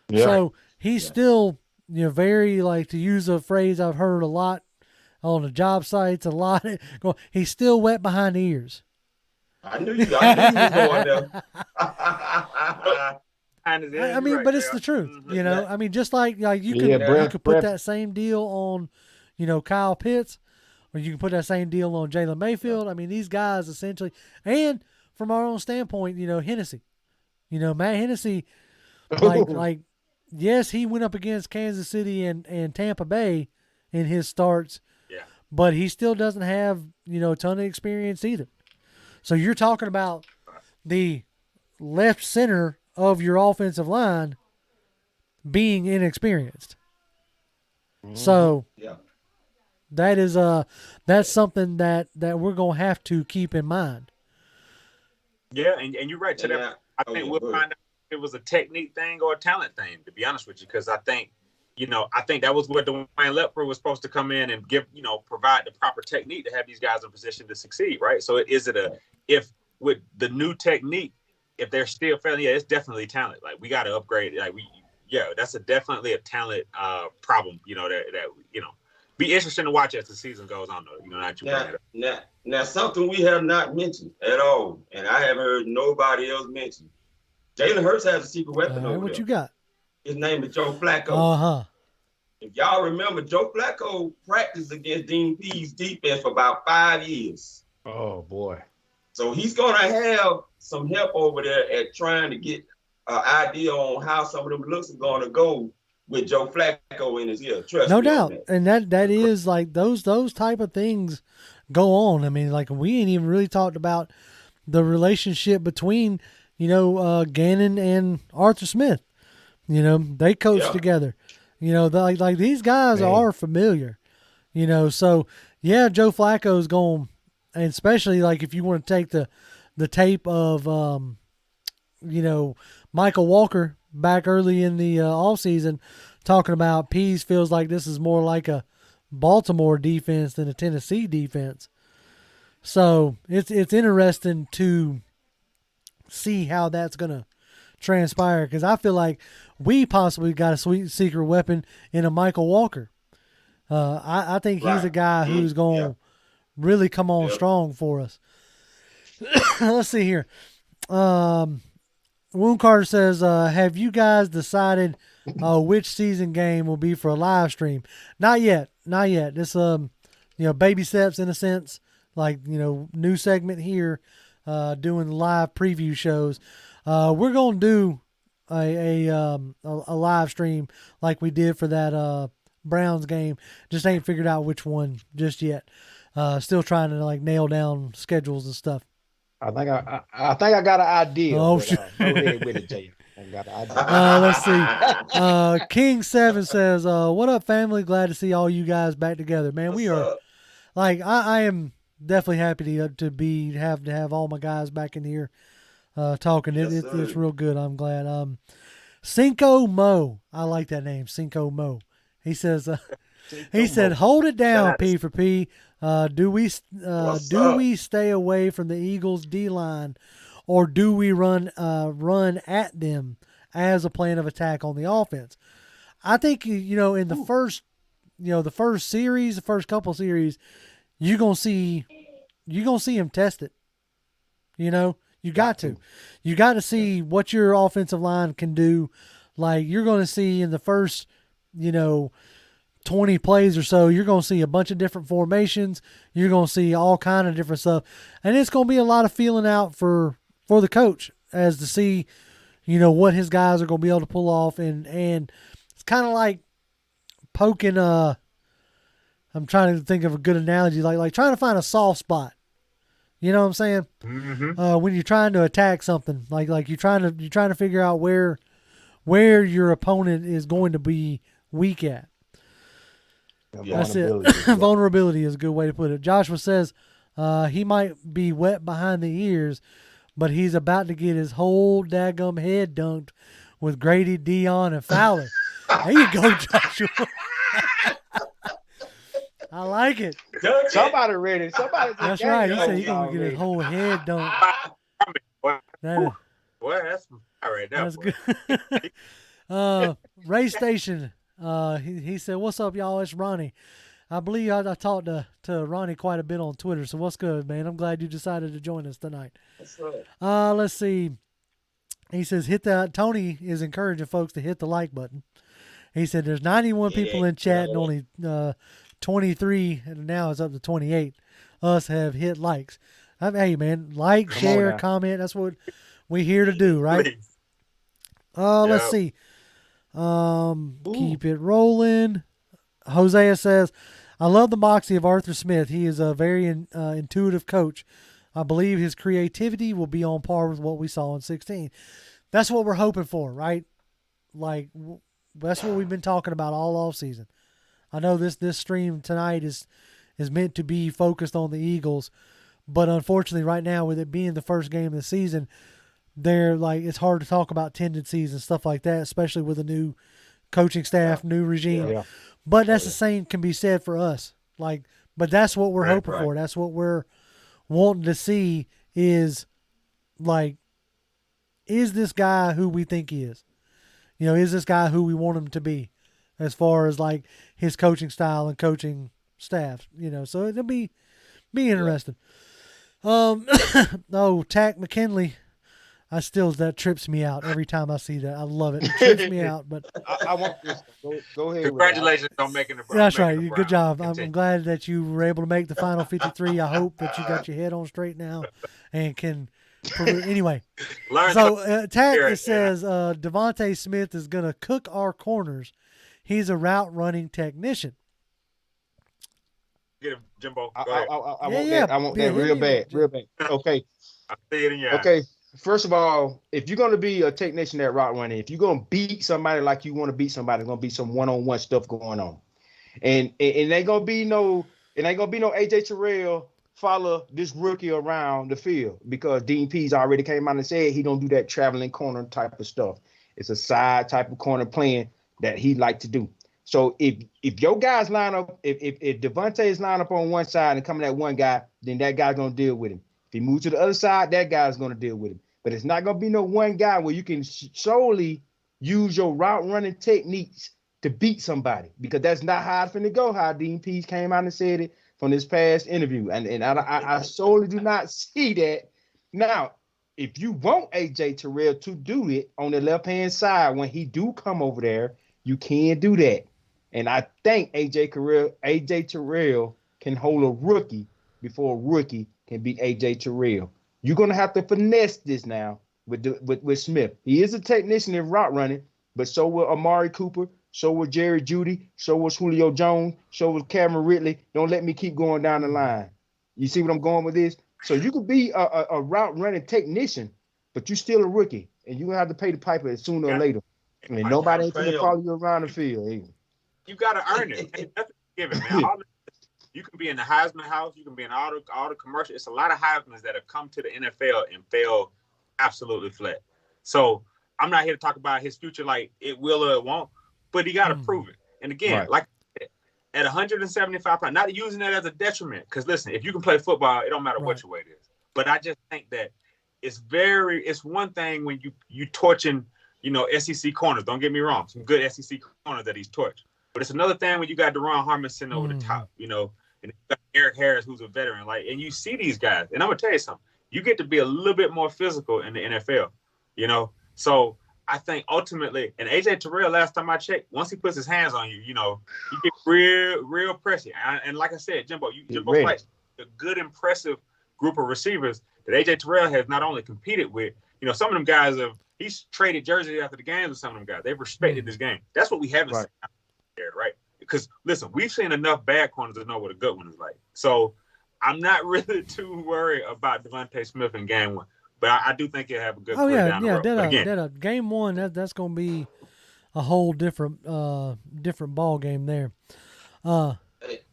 Yeah. So he's still, very, to use a phrase I've heard a lot on the job sites, he's still wet behind the ears. I knew you was going there. I mean, but it's the truth, I mean, just like you can you could put breath. that same deal on, Kyle Pitts, or you can put that same deal on Jalen Mayfield. I mean, these guys essentially, and from our own standpoint, Hennessy, Matt Hennessy, yes, he went up against Kansas City and Tampa Bay in his starts, but he still doesn't have, a ton of experience either. So you're talking about the left center of your offensive line being inexperienced. So that is that's something that we're gonna have to keep in mind. Yeah, and you're right to that. I think we'll find out if it was a technique thing or a talent thing, to be honest with you, because I think that was where Dwayne Lepper was supposed to come in and provide the proper technique to have these guys in position to succeed, right? So if with the new technique, if they're still failing, it's definitely talent. Like, we got to upgrade. That's definitely a talent problem. Be interesting to watch as the season goes on. Though, now, something we have not mentioned at all, and I haven't heard nobody else mention. Jalen Hurts has a secret weapon over what there. you got? His name is Joe Flacco. If y'all remember, Joe Flacco practiced against Dean Pease defense for about 5 years. Oh, boy. So he's going to have some help over there at trying to get an idea on how some of them looks are going to go with Joe Flacco in his ear. Trust me. No doubt. And that is those type of things go on. I mean, we ain't even really talked about the relationship between, Gannon and Arthur Smith. They coach together. These guys are familiar. So Joe Flacco's going, and especially if you want to take the tape of Michael Walker back early in the offseason, talking about Pease feels like this is more like a Baltimore defense than a Tennessee defense. So it's interesting to see how that's going to transpire, because I feel like we possibly got a sweet secret weapon in a Michael Walker. I think he's a guy who's going to really come on strong for us. Let's see here. Wound Carter says, have you guys decided which season game will be for a live stream? Not yet. This baby steps in a sense, new segment here, doing live preview shows. We're going to do a live stream like we did for that Browns game. Just ain't figured out which one just yet. Still trying to nail down schedules and stuff. I think I got an idea. Oh, but, sure. Go ahead with it, Jay. I got an idea. Let's see. King 7 says, what up, family? Glad to see all you guys back together. Man, we are I am definitely happy to have all my guys back in here talking. It's real good. I'm glad. Cinco Mo. I like that name, Cinco Mo. He says, he said, hold it down, P for P. Do we stay away from the Eagles' D-line, or do we run at them as a plan of attack on the offense? I think in the first couple series, you're gonna see him test it. You got to see what your offensive line can do. Like, you're going to see in the first 20 plays or so, you're going to see a bunch of different formations. You're going to see all kind of different stuff, and it's going to be a lot of feeling out for the coach as to see what his guys are going to be able to pull off, and it's kind of like poking. I'm trying to think of a good analogy, like trying to find a soft spot. You know what I'm saying? Mm-hmm. When you're trying to attack something, like you're trying to figure out where your opponent is going to be weak at. That's it. Vulnerability is a good way to put it. Joshua says he might be wet behind the ears, but he's about to get his whole daggum head dunked with Grady, Dion, and Fowler. There you go, Joshua. I like it. Somebody read it. That's right. He said he's going to get his whole head dunked. That's all right. That's good. Ray Station. He said, "What's up, y'all? It's Ronnie. I believe I talked to Ronnie quite a bit on Twitter. So what's good, man? I'm glad you decided to join us tonight." Let's see. He says, Tony is encouraging folks to hit the like button. He said there's 91 people in chat and only 23, and now it's up to 28. Us have hit likes. Hey, man, like, share, comment. That's what we're here to do, right? Let's see. Keep it rolling. Hosea says, I love the moxie of Arthur Smith. He is a very intuitive coach. I believe his creativity will be on par with what we saw in 16. That's what we're hoping for, right? Like, that's what we've been talking about all offseason. I know this stream tonight is meant to be focused on the Eagles, but unfortunately right now, with it being the first game of the season, it's hard to talk about tendencies and stuff like that, especially with a new coaching staff, new regime. Yeah. But that's the same can be said for us. But that's what we're hoping for. That's what we're wanting to see is this guy who we think he is? Is this guy who we want him to be as far as his coaching style and coaching staff, so it'll be interesting. Tack McKinley, that trips me out every time I see that. I love it. It trips me out, but I want this. Go ahead. Congratulations on making the Browns. That's right. Good job. I'm glad that you were able to make the final 53. I hope that you got your head on straight now and can. Anyway, Tack says Devonta Smith is going to cook our corners. He's a route running technician. Get him, Jimbo. I want that real bad. Okay. I see it in your eyes. First of all, if you're going to be a technician at route running, if you're going to beat somebody like you want to beat somebody, there's going to be some one-on-one stuff going on. And it ain't going to be no AJ Terrell follow this rookie around the field, because Dean Pease already came out and said he don't do that traveling corner type of stuff. It's a side type of corner playing that he like to do. So if your guys line up, if Devonta is lined up on one side and coming at one guy, then that guy's going to deal with him. If he moves to the other side, that guy's going to deal with him. But it's not going to be no one guy where you can solely use your route running techniques to beat somebody, because that's not how it's finna go, how Dean Pease came out and said it from this past interview. And I solely do not see that. Now, if you want AJ Terrell to do it on the left-hand side, when he do come over there, you can do that. And I think AJ Terrell can hold a rookie before a rookie can beat AJ Terrell. You're going to have to finesse this now with Smith. He is a technician in route running, but so will Amari Cooper, so will Jerry Jeudy, so was Julio Jones, so was Cameron Ridley. Don't let me keep going down the line. You see what I'm going with this? So you could be a route running technician, but you're still a rookie, and you're going to have to pay the piper sooner or later. I mean, nobody ain't going to follow you around the field. Either. You got to earn it. Ain't nothing given, man. You can be in the Heisman house. You can be in all the commercial. It's a lot of Heismans that have come to the NFL and failed absolutely flat. So I'm not here to talk about his future like it will or it won't, but he got to prove it. And again, like I said, at 175 pounds, not using that as a detriment. Because listen, if you can play football, it don't matter what your weight is. But I just think that it's one thing when you torching, SEC corners. Don't get me wrong, some good SEC corners that he's torched. But it's another thing when you got Deron Harmon sitting over the top, and you got Eric Harris, who's a veteran, and you see these guys. And I'm gonna tell you something. You get to be a little bit more physical in the NFL, So I think ultimately, and AJ Terrell, last time I checked, once he puts his hands on you, you get real pressure. And like I said, Jimbo Flight, a good, impressive group of receivers that AJ Terrell has not only competed with. Some of them guys he's traded jerseys after the games with some of them guys. They've respected this game. That's what we haven't seen there, right? Because listen, we've seen enough bad corners to know what a good one is like. So I'm not really too worried about Devonta Smith in game one. But I do think he'll have a good career down the road. That game one, that's going to be a whole different ball game there.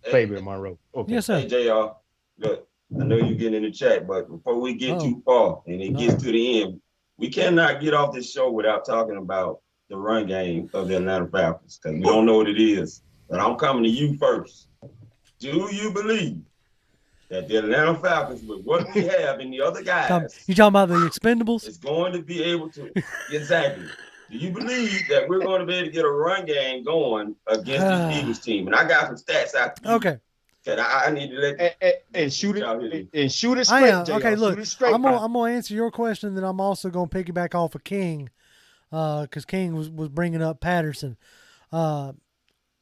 Favorite Monroe. Okay. Yes, sir. Hey, JR, look, I know you're getting in the chat, but before we get too far and it gets to the end, we cannot get off this show without talking about the run game of the Atlanta Falcons, because we don't know what it is. But I'm coming to you first. Do you believe that the Atlanta Falcons, with what we have in the other guys, you talking about the Expendables? Is going to be able to exactly. Do you believe that we're going to be able to get a run game going against this Eagles team? And I got some stats out there. Okay. And I need to let and shoot it straight. Okay, look, I'm gonna answer your question, then I'm also gonna piggyback off of King, because King was bringing up Patterson. I'm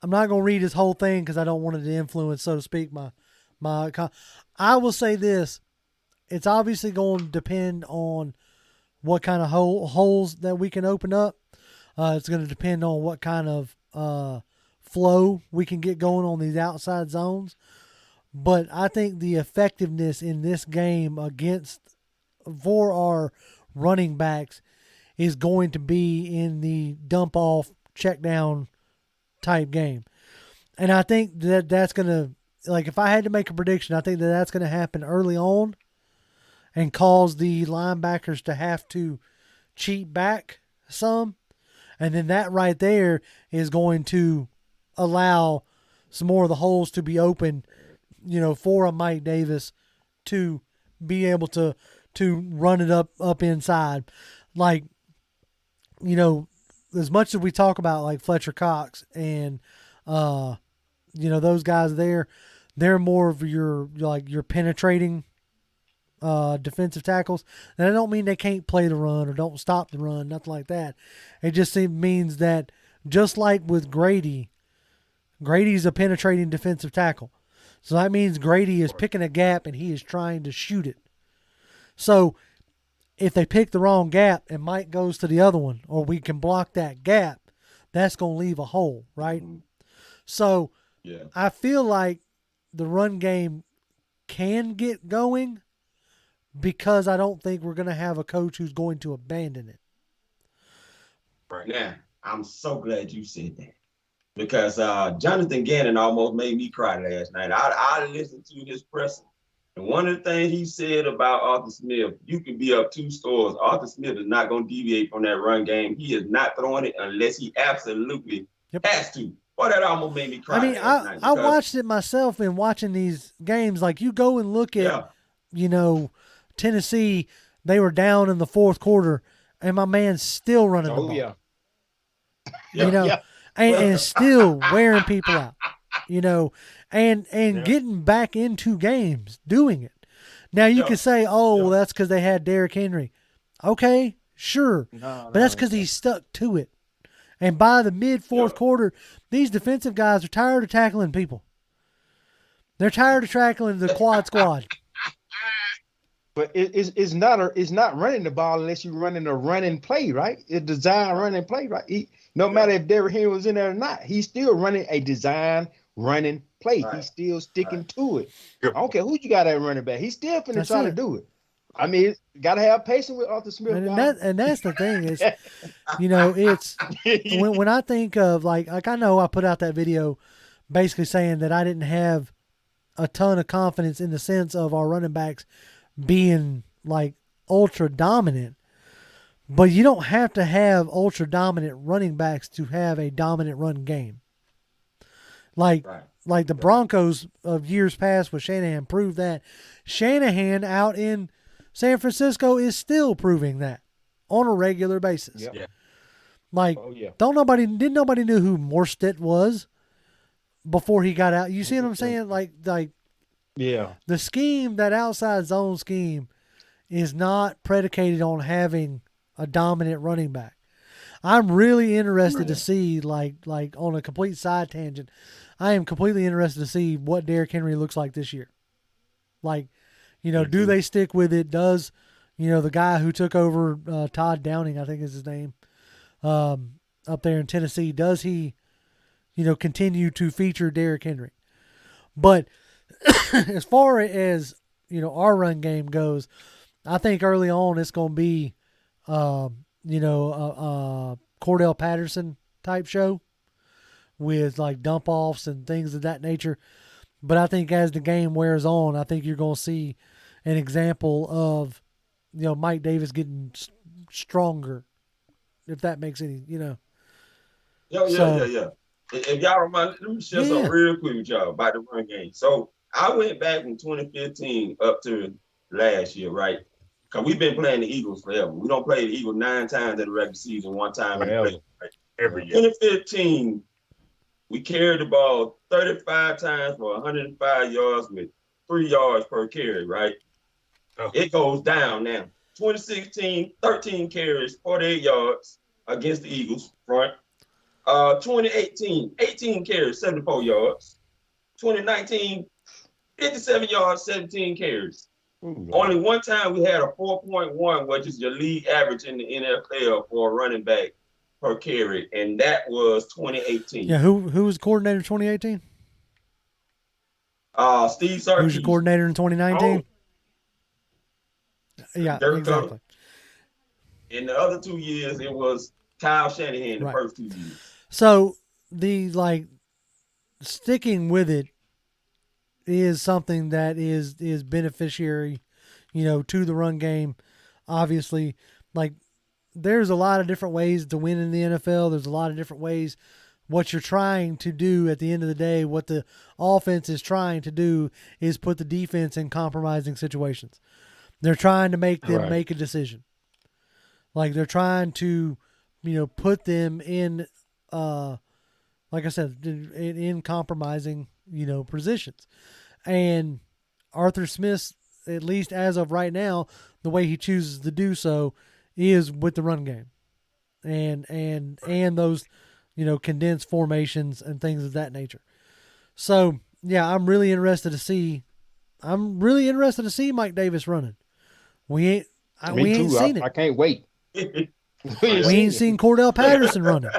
not gonna read his whole thing because I don't want it to influence, so to speak, I will say this: it's obviously going to depend on what kind of holes that we can open up. It's going to depend on what kind of flow we can get going on these outside zones. But I think the effectiveness in this game for our running backs is going to be in the dump off, check down type game. And I think that's going to, if I had to make a prediction, I think that's going to happen early on and cause the linebackers to have to cheat back some. And then that right there is going to allow some more of the holes to be open, for a Mike Davis to be able to run it up inside. As much as we talk about like Fletcher Cox and, those guys they're more of your penetrating defensive tackles. And I don't mean they can't play the run or don't stop the run, nothing like that. It just means that just like with Grady's a penetrating defensive tackle. So that means Grady is picking a gap and he is trying to shoot it. So if they pick the wrong gap and Mike goes to the other one, or we can block that gap, that's going to leave a hole, right? Mm-hmm. So I feel like the run game can get going because I don't think we're going to have a coach who's going to abandon it. Right now, I'm so glad you said that, because Jonathan Gannon almost made me cry last night. I listened to his presser, and one of the things he said about Arthur Smith, you can be up 2 scores. Arthur Smith is not going to deviate from that run game. He is not throwing it unless he absolutely has to. Boy, that almost made me cry. I mean, I watched it myself in watching these games. Like, you go and look at, Tennessee, they were down in the 4th quarter, and my man's still running the ball. And still wearing people out, and getting back into games doing it. Now, you could say, that's because they had Derrick Henry. Okay, sure. But that's because he stuck to it. And by the mid-4th quarter, these defensive guys are tired of tackling people. They're tired of tackling the quad squad. But it's not running the ball unless you're running a running play, right? It's design running play, right? No matter if Derrick Henry was in there or not, he's still running a design running play. Right. He's still sticking to it. I don't care who you got at running back. He's still finna try to do it. I mean, got to have patience with Arthur Smith. And that's the thing is, it's when I think of like I know I put out that video basically saying that I didn't have a ton of confidence in the sense of our running backs being like ultra dominant, but you don't have to have ultra dominant running backs to have a dominant run game. Like like the Broncos of years past with Shanahan proved that. Shanahan out in San Francisco is still proving that on a regular basis. Yep. Yeah. Like, Oh, yeah. didn't nobody knew who Morstead was before he got out. You see what I'm saying? Like Yeah. the scheme, that outside zone scheme, is not predicated on having a dominant running back. I'm really interested to see, like on a complete side tangent, I am completely interested to see what Derrick Henry looks like this year. Like, do they stick with it? Does, the guy who took over, Todd Downing, I think is his name, up there in Tennessee, does he, continue to feature Derrick Henry? But as far as, our run game goes, I think early on it's going to be, Cordell Patterson type show with like dump offs and things of that nature. But I think as the game wears on, I think you're going to see an example of, Mike Davis getting stronger, if that makes any, Yeah. If y'all don't mind, let me share something real quick with y'all about the run game. So I went back from 2015 up to last year, right? Because we've been playing the Eagles forever. We don't play the Eagles 9 times in the regular season, 1 time in the playoffs. Right? Every year. 2015, we carried the ball 35 times for 105 yards with 3 yards per carry, right? Oh. It goes down now. 2016, 13 carries, 48 yards against the Eagles front. 2018, 18 carries, 74 yards. 2019, 57 yards, 17 carries. Ooh, Only one time we had a 4.1, which is your league average in the NFL for a running back per carry, and that was 2018. Yeah, who was coordinator in 2018? Steve Sarkis. Who's your coordinator in 2019? Yeah, Dirk exactly. Cutter. In the other 2 years, it was Kyle Shanahan the first 2 years. So the sticking with it is something that is beneficiary, to the run game. Obviously, like there's a lot of different ways to win in the NFL. There's a lot of different ways. What you're trying to do at the end of the day, what the offense is trying to do is put the defense in compromising situations. They're trying to make them make a decision. Like they're trying to, put them in, like I said, in compromising, positions. And Arthur Smith, at least as of right now, the way he chooses to do so is with the run game, and those, condensed formations and things of that nature. So yeah, I'm really interested to see Mike Davis running. We ain't seen it. I can't wait. We ain't seen Cordell Patterson running.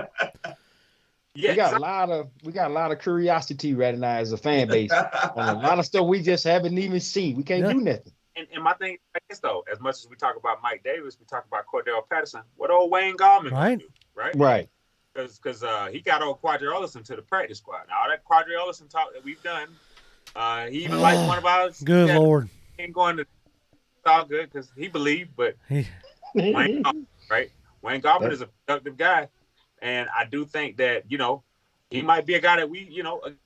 Yeah, we got a lot of curiosity right now as a fan base on a lot of stuff we just haven't even seen. We can't do nothing. And my thing is though, as much as we talk about Mike Davis, we talk about Cordell Patterson. What old Wayne Gallman gonna do, right? Right. Because he got old Quadri Ellison to the practice squad. Now all that Quadri Ellison talk that we've done, he even liked one of ours. Good Lord. Ain't going to all good because he believed, but Wayne Gallman, right? Wayne Gallman is a productive guy. And I do think that, he might be a guy that we,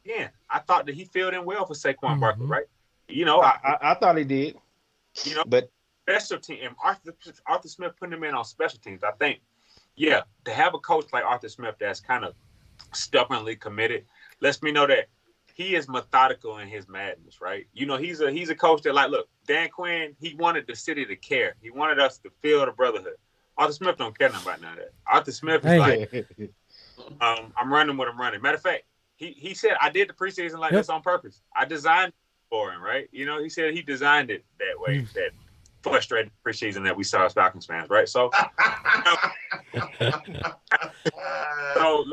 again, I thought that he filled in well for Saquon Barkley, right? I thought he did. But special team, and Arthur Smith putting him in on special teams, I think, to have a coach like Arthur Smith that's kind of stubbornly committed lets me know that he is methodical in his madness, right? He's a coach that, like, look, Dan Quinn, he wanted the city to care. He wanted us to feel the brotherhood. Arthur Smith don't care nothing about none of that. Arthur Smith is like, I'm running what I'm running. Matter of fact, he said, I did the preseason like this on purpose. I designed it for him, right? He said he designed it that way, that frustrated preseason that we saw as Falcons fans, right? So,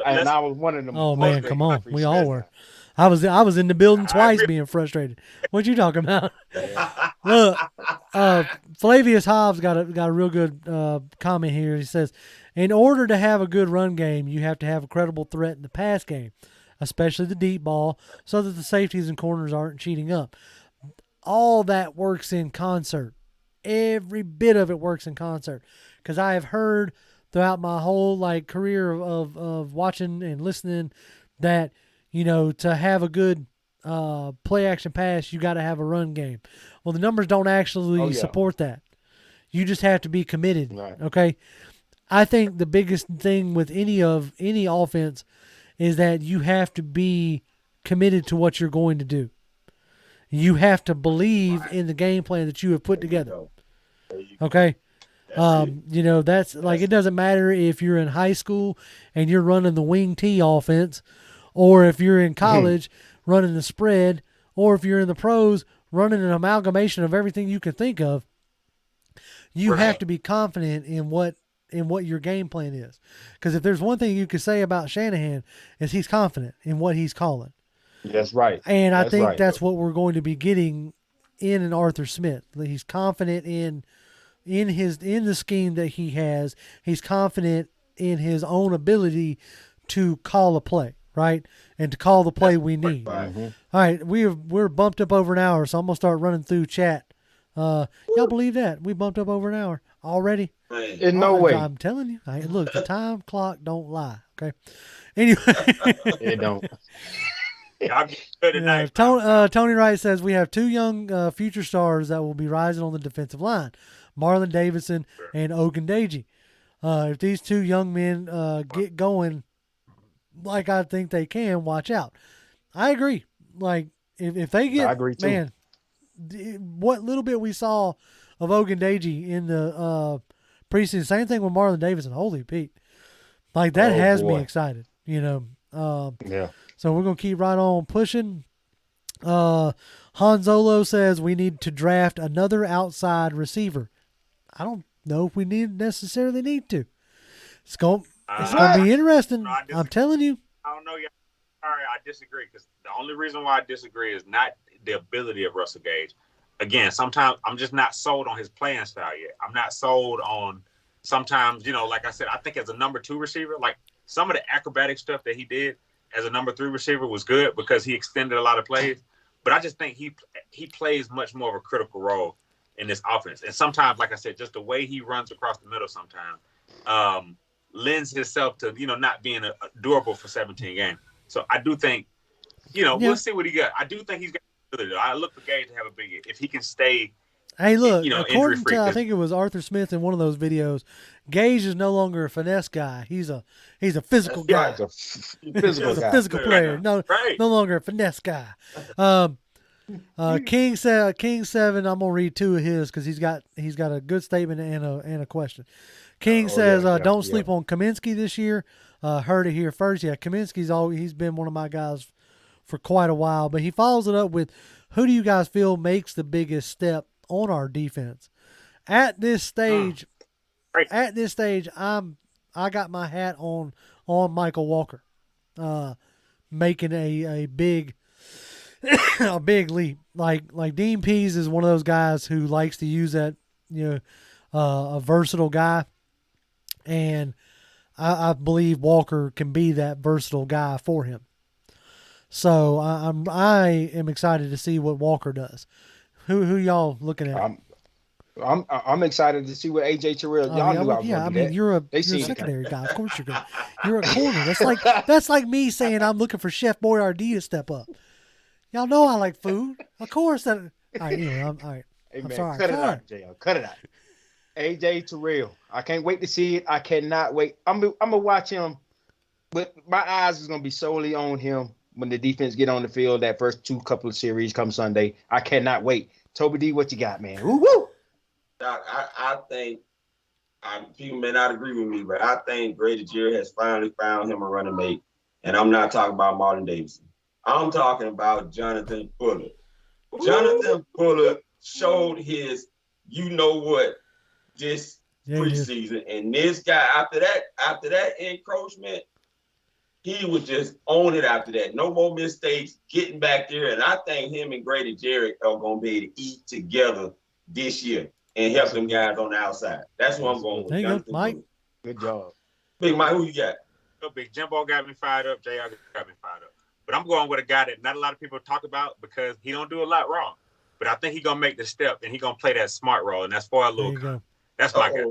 and I was one of them. Oh, man, come on. We all were. I was in the building twice being frustrated. What you talking about? Look, Flavius Hobbs got a real good comment here. He says, in order to have a good run game, you have to have a credible threat in the pass game, especially the deep ball, so that the safeties and corners aren't cheating up. All that works in concert. Every bit of it works in concert. Because I have heard throughout my whole career of watching and listening that, to have a good play action pass, you got to have a run game. Well, the numbers don't actually support that. You just have to be committed. Right. Okay. I think the biggest thing with any offense is that you have to be committed to what you're going to do. You have to believe in the game plan that you have put together. Okay. That's like, it doesn't matter if you're in high school and you're running the wing T offense, or if you're in college running the spread, or if you're in the pros running an amalgamation of everything you can think of. You have to be confident in what your game plan is. Because if there's one thing you could say about Shanahan, is he's confident in what he's calling. That's right. And I think that's what we're going to be getting in an Arthur Smith. He's confident in the scheme that he has. He's confident in his own ability to call a play, right? And to call the play we need. Right. All right, we're bumped up over an hour, so I'm gonna start running through chat. Y'all believe that? We bumped up over an hour already? In no way. I'm telling you. Look, the time clock don't lie. Okay. Anyway, It don't. Tony Wright says we have two young future stars that will be rising on the defensive line, Marlon Davidson and Ogundeji. If these two young men get going like I think they can, watch out. I agree. Like, if they get, I agree too. Man, what little bit we saw of Ogundeji in the preseason, same thing with Marlon Davidson. Holy Pete. Like, that has me excited, Yeah. So we're going to keep right on pushing. Han Zolo says we need to draft another outside receiver. I don't know if we necessarily need to. It's going to be interesting. No, I'm telling you. I don't know. Sorry, I disagree, because the only reason why I disagree is not the ability of Russell Gage. Again, sometimes I'm just not sold on his playing style yet. I'm not sold on sometimes, like I said, I think as a number 2 receiver, like some of the acrobatic stuff that he did as a number 3 receiver was good because he extended a lot of plays. But I just think he plays much more of a critical role in this offense. And sometimes, like I said, just the way he runs across the middle sometimes lends himself to, not being durable for 17 games. So I do think, we'll see what he got. I do think he's got ability. I look for Gage to have a big, if he can stay. Hey, look, according to, I think it was Arthur Smith in one of those videos, Gage is no longer a finesse guy. He's a physical guy. He's a physical player. No longer a finesse guy. King 7, I'm gonna read 2 of his because he's got a good statement and a question. King says, don't sleep on Kaminsky this year. Heard it here first. Yeah, he's been one of my guys for quite a while, but he follows it up with, who do you guys feel makes the biggest step on our defense at this stage? I got my hat on Michael Walker, making a big a big leap. Like Dean Pease is one of those guys who likes to use that, a versatile guy, and I believe Walker can be that versatile guy for him. So I am excited to see what Walker does. Who y'all looking at? I'm excited to see what AJ Terrell. Y'all knew I was I mean, you're a secondary guy. Of course you're a corner. That's like me saying I'm looking for Chef Boyardee to step up. Y'all know I like food. Of course. All right. All right. Hey, I'm man, sorry. Cut it out, JL. Cut it out. AJ Terrell. I can't wait to see it. I cannot wait. I'm gonna watch him, but my eyes is gonna be solely on him when the defense get on the field. That first couple of series come Sunday. I cannot wait. Toby D, what you got, man? Woo! I think people may not agree with me, but I think Grady Jarrett has finally found him a running mate. And I'm not talking about Marlon Davidson. I'm talking about Jonathan Fuller. Jonathan Fuller showed his what this preseason. And this guy, after that encroachment, he was just on it after that. No more mistakes, getting back there. And I think him and Grady Jarrett are going to be able to eat together this year and help them guys on the outside. That's what I'm going with. There you go, Mike. Good job. Big Mike, who you got? Big Jimbo got me fired up. JR got me fired up. But I'm going with a guy that not a lot of people talk about because he don't do a lot wrong. But I think he's going to make the step and he's going to play that smart role, and that's for a little. That's my guy.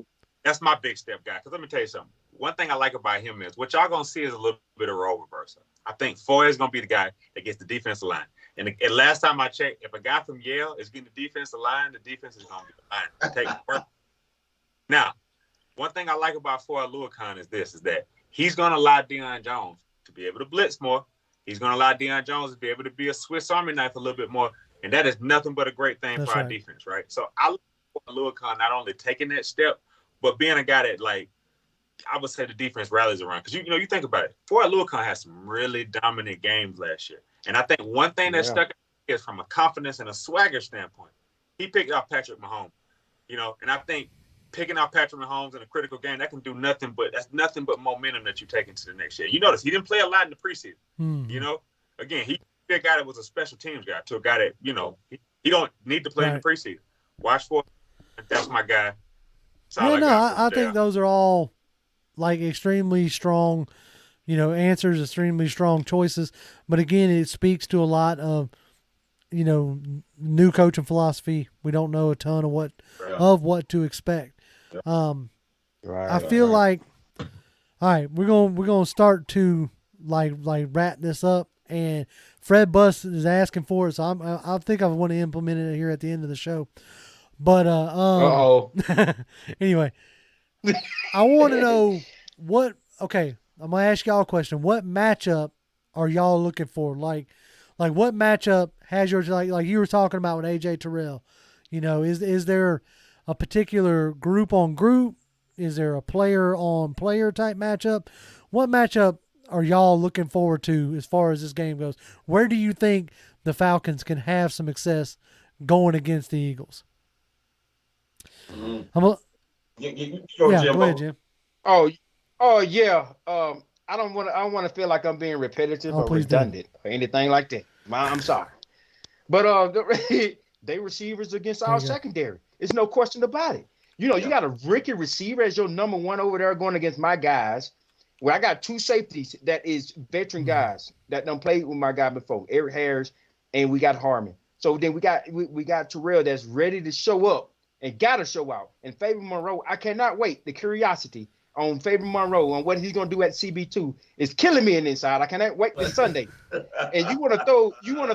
That's my big step guy. Because let me tell you something. One thing I like about him is what y'all going to see is a little bit of role reversal. I think Foy is going to be the guy that gets the defensive line. And last time I checked, if a guy from Yale is getting the defensive line, the defense is going to be the line. Take work. Now, one thing I like about Foy Oluokun is that he's going to allow Deion Jones to be able to blitz more. He's going to allow Deion Jones to be able to be a Swiss Army knife a little bit more. And that is nothing but a great thing for our defense, right? So I look for Oluokun not only taking that step, but being a guy that, like, I would say the defense rallies around. Because, you think about it. Foy Oluokun had some really dominant games last year. And I think one thing that stuck out is from a confidence and a swagger standpoint. He picked out Patrick Mahomes, and I think picking out Patrick Mahomes in a critical game, that can do nothing but momentum that you take into the next year. You notice he didn't play a lot in the preseason. Again, he a guy that was a special teams guy to a guy that, he don't need to play in the preseason. Watch for it. That's my guy. I think those are all like extremely strong, answers, extremely strong choices. But again, it speaks to a lot of, new coaching philosophy. We don't know a ton of what to expect. I feel like, all right, we're gonna start to like wrap this up. And Fred Buss is asking for it, so I think I want to implement it here at the end of the show. But anyway, I want to know what. Okay, I'm gonna ask y'all a question. What matchup are y'all looking for? Like what matchup has yours? Like you were talking about with AJ Terrell. Is there a particular group on group? Is there a player on player type matchup? What matchup are y'all looking forward to as far as this game goes? Where do you think the Falcons can have some success going against the Eagles? Go ahead, Jim. Oh yeah. I don't want to feel like I'm being repetitive or redundant or anything like that. I'm sorry, but they receivers against our secondary. There's no question about it. You got a rookie receiver as your number one over there going against my guys. Well, I got two safeties that is veteran guys that done played with my guy before, Eric Harris, and we got Harmon. So then we got Terrell that's ready to show up and got to show out. And Faber Monroe, I cannot wait. The curiosity on Faber Monroe on what he's gonna do at CB2 is killing me in the inside. I cannot wait this Sunday. And you want to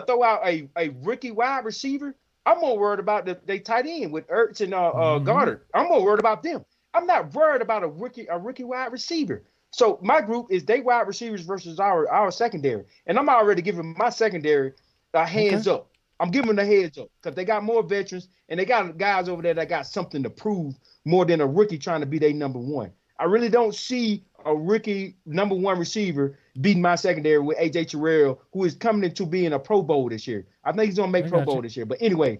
throw out a rookie wide receiver? I'm more worried about they tight end with Ertz and Goddard. I'm more worried about them. I'm not worried about a rookie wide receiver. So my group is they wide receivers versus our secondary. And I'm already giving my secondary a hands up. I'm giving them the heads up because they got more veterans and they got guys over there that got something to prove more than a rookie trying to be their number one. I really don't see a rookie number one receiver beating my secondary with AJ Terrell, who is coming into being a Pro Bowl this year. I think he's going to make Pro Bowl this year. But anyway,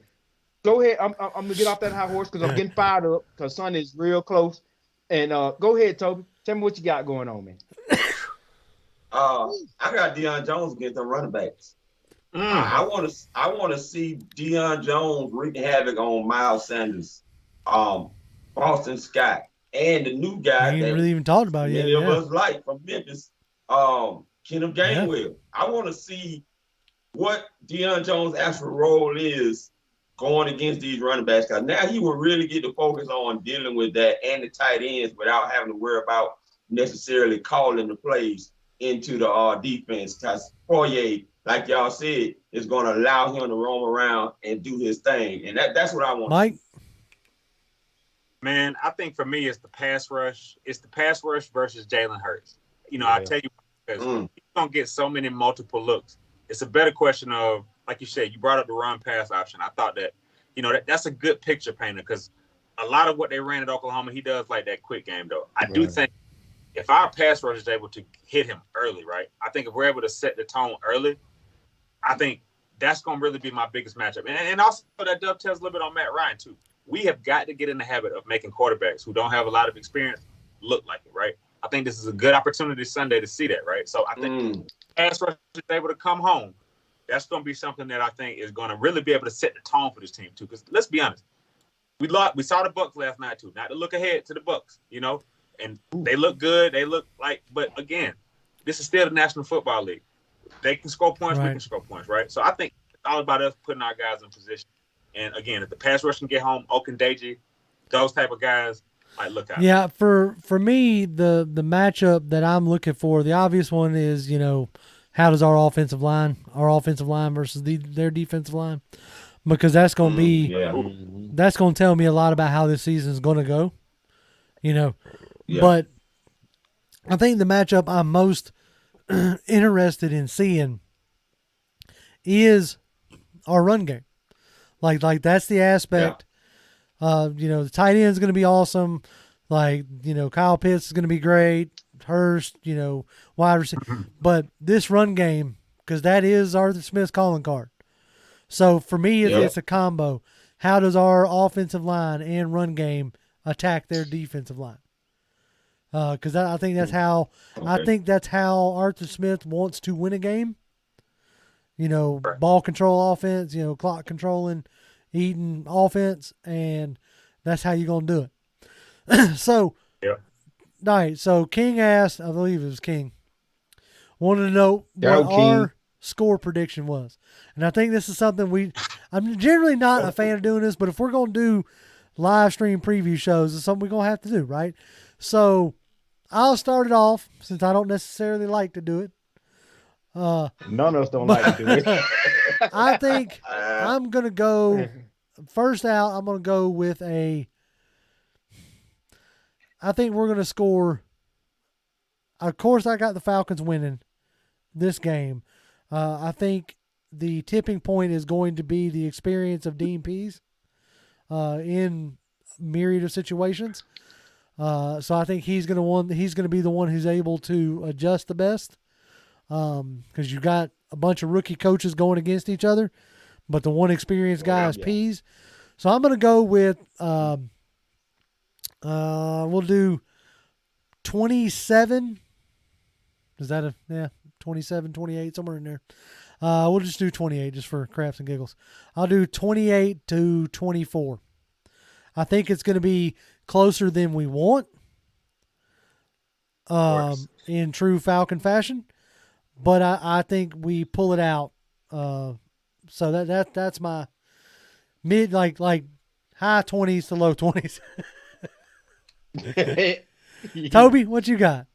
go ahead. I'm going to get off that high horse because I'm getting fired up because Son is real close. And go ahead, Toby. Tell me what you got going on, man. I got Deion Jones against the running backs. I want to see Deion Jones wreaking havoc on Miles Sanders, Boston Scott, and the new guy that really even talked about many of us like from Memphis, Kenneth Gainwell. Yeah. I want to see what Deion Jones' actual role is going against these running backs. Because now he will really get to focus on dealing with that and the tight ends without having to worry about necessarily calling the plays into the defense. Because Poirier, like y'all said, is going to allow him to roam around and do his thing. And that's what I want. Mike? Man, I think for me, it's the pass rush. It's the pass rush versus Jalen Hurts. I tell you, because he's going to get so many multiple looks. It's a better question of, like you said, you brought up the run pass option. I thought that, that's a good picture painter because a lot of what they ran at Oklahoma, he does like that quick game, though. I do think if our pass rush is able to hit him early, right, I think if we're able to set the tone early, I think that's going to really be my biggest matchup. And also that dovetails a little bit on Matt Ryan, too. We have got to get in the habit of making quarterbacks who don't have a lot of experience look like it, right? I think this is a good opportunity Sunday to see that, right? So I think pass rush is able to come home. That's going to be something that I think is going to really be able to set the tone for this team, too. Because let's be honest, we saw the Bucs last night, too. Not to look ahead to the Bucs, and they look good. They look like, but again, this is still the National Football League. They can score points, we can score points, right? So I think it's all about us putting our guys in position. And again, if the pass rush can get home, Okundeji, those type of guys, look out. Yeah, for me, the matchup that I'm looking for, the obvious one is, how does our offensive line versus their defensive line, because that's going to be that's going to tell me a lot about how this season is going to go. But I think the matchup I'm most interested in seeing is our run game. Like that's the aspect. The tight end is going to be awesome. Kyle Pitts is going to be great. Hurst, wide receiver. But this run game, because that is Arthur Smith's calling card. So for me, it's a combo. How does our offensive line and run game attack their defensive line? Because I think that's how Arthur Smith wants to win a game. Ball control offense, clock controlling, eating offense, and that's how you're going to do it. So, all right, so King asked, I believe it was King, wanted to know what our score prediction was. And I think this is something I'm generally not a fan of doing this, but if we're going to do live stream preview shows, it's something we're going to have to do, right? So I'll start it off since I don't necessarily like to do it. None of us don't like to do it. I think I'm going to go first out. I'm going to go with I think we're going to score. Of course, I got the Falcons winning this game. I think the tipping point is going to be the experience of Dean Pease in myriad of situations. So I think he's going to be the one who's able to adjust the best. Because you got a bunch of rookie coaches going against each other, but the one experienced guy is Pease. So I'm going to go with we'll do 27. Is that 27, 28, somewhere in there? We'll just do 28 just for crafts and giggles. I'll do 28-24. I think it's going to be closer than we want in true Falcon fashion. But I think we pull it out. So that's my mid like high 20s to low 20s. Toby, what you got?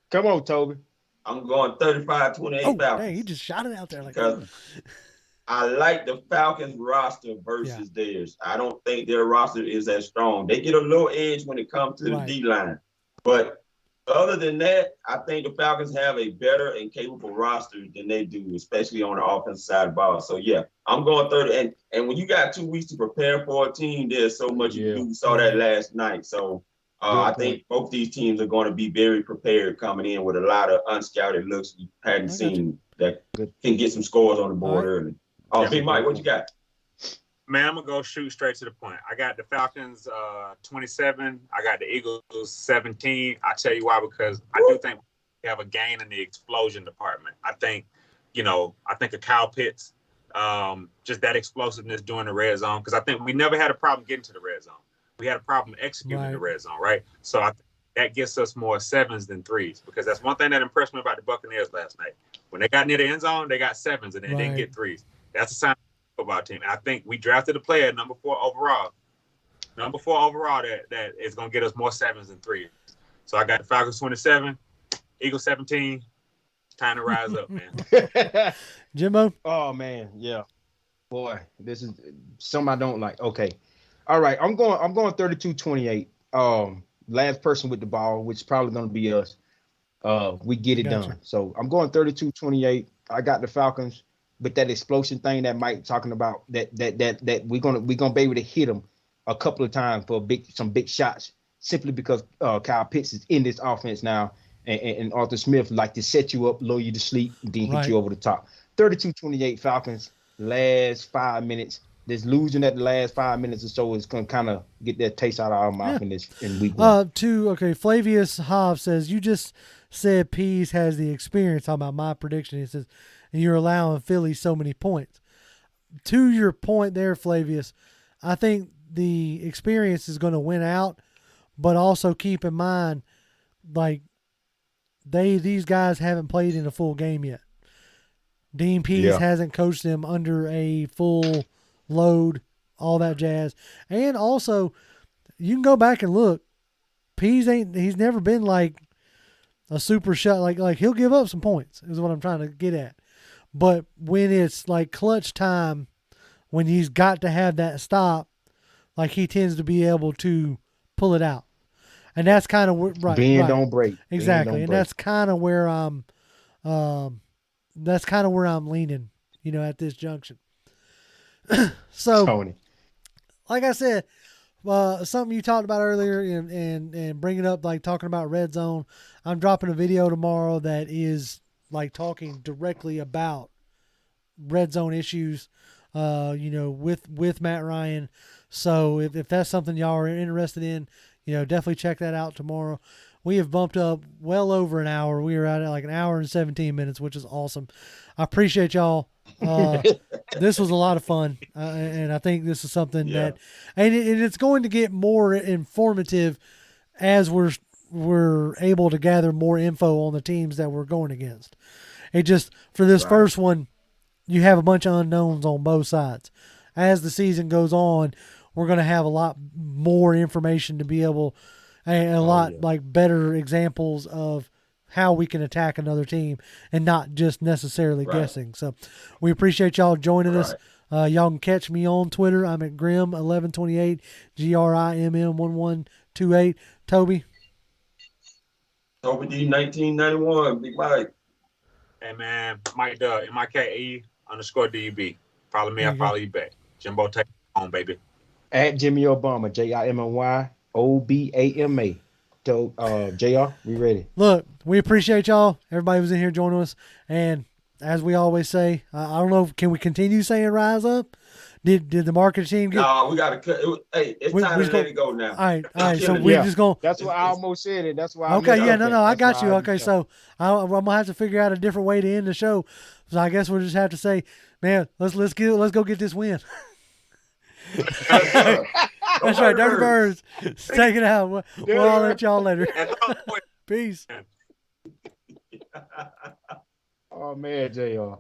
Come on, Toby. I'm going 35-28 Falcons. Dang, he just shot it out there because I like the Falcons roster versus theirs. I don't think their roster is as strong. They get a little edge when it comes to the D-line. But other than that, I think the Falcons have a better and capable roster than they do, especially on the offensive side of the ball. So, I'm going 30. And when you got 2 weeks to prepare for a team, there's so much you do. We saw that last night. So, I think both these teams are going to be very prepared coming in with a lot of unscouted looks we hadn't seen that can get some scores on the board early. Big Mike, what you got? Man, I'm going to go shoot straight to the point. I got the Falcons 27. I got the Eagles 17. I'll tell you why, because I do think we have a gain in the explosion department. I think of Kyle Pitts, just that explosiveness during the red zone, because I think we never had a problem getting to the red zone. We had a problem executing the red zone, right? So I think that gets us more 7s than 3s, because that's one thing that impressed me about the Buccaneers last night. When they got near the end zone, they got 7s and they didn't get 3s. That's a sign of a football team. And I think we drafted a player, number 4 overall, that is going to get us more 7s than 3s. So I got the Falcons 27, Eagles 17. Time to rise up, man. Jimbo? Oh, man, yeah. Boy, this is something I don't like. Okay. All right, I'm going 32-28. Last person with the ball, which is probably going to be us. We get it done. So I'm going 32-28. I got the Falcons, but that explosion thing that Mike talking about, that we're gonna be able to hit them a couple of times for some big shots, simply because Kyle Pitts is in this offense now, and Arthur Smith like to set you up, lull you to sleep, and then hit you over the top. 32-28 Falcons. Last 5 minutes. This losing at the last 5 minutes or so is going to kind of get that taste out of our mouth in week 1. Flavius Hobbs says, you just said Pease has the experience. Talking about my prediction. He says, and you're allowing Philly so many points. To your point there, Flavius, I think the experience is going to win out, but also keep in mind, like, these guys haven't played in a full game yet. Dean Pease hasn't coached them under a full load, all that jazz. And also, you can go back and look. Pease he's never been like a super shot, like he'll give up some points is what I'm trying to get at. But when it's like clutch time, when he's got to have that stop, like he tends to be able to pull it out. And that's kind of right. Bend don't break. Exactly. And that's kind of where I'm leaning, at this junction. So Tony. Like I said, something you talked about earlier and bringing up, like talking about red zone. I'm dropping a video tomorrow that is like talking directly about red zone issues, with Matt Ryan. So if that's something y'all are interested in, definitely check that out tomorrow. We have bumped up well over an hour. We are at like an hour and 17 minutes, which is awesome. I appreciate y'all. This was a lot of fun, and I think this is something that, and it's going to get more informative as we're able to gather more info on the teams that we're going against. It just, for this first one, you have a bunch of unknowns on both sides. As the season goes on, we're going to have a lot more information to be able, and a lot like better examples of how we can attack another team and not just necessarily guessing. So we appreciate y'all joining us. Y'all can catch me on Twitter. I'm at Grim1128, GRIMM1128. Toby D 1991, Big Mike. Hey man, Mike MIKE_DB. Follow me, I follow you back. Jimbo, take it home, baby. At Jimmy Obama, JIMMYOBAMA. JR, we ready? Look, we appreciate y'all. Everybody was in here joining us. And as we always say, I don't know, can we continue saying rise up? Did the marketing team get... No, we got to cut. It's time to let it go now. All right. So we're just going... That's why I almost said it. That's why. I got you. Okay, so I'm going to have to figure out a different way to end the show. So I guess we'll just have to say, man, let's go get this win. That's right, Dirty Birds. Take it out. We'll all let y'all later. Peace. Oh man, JR.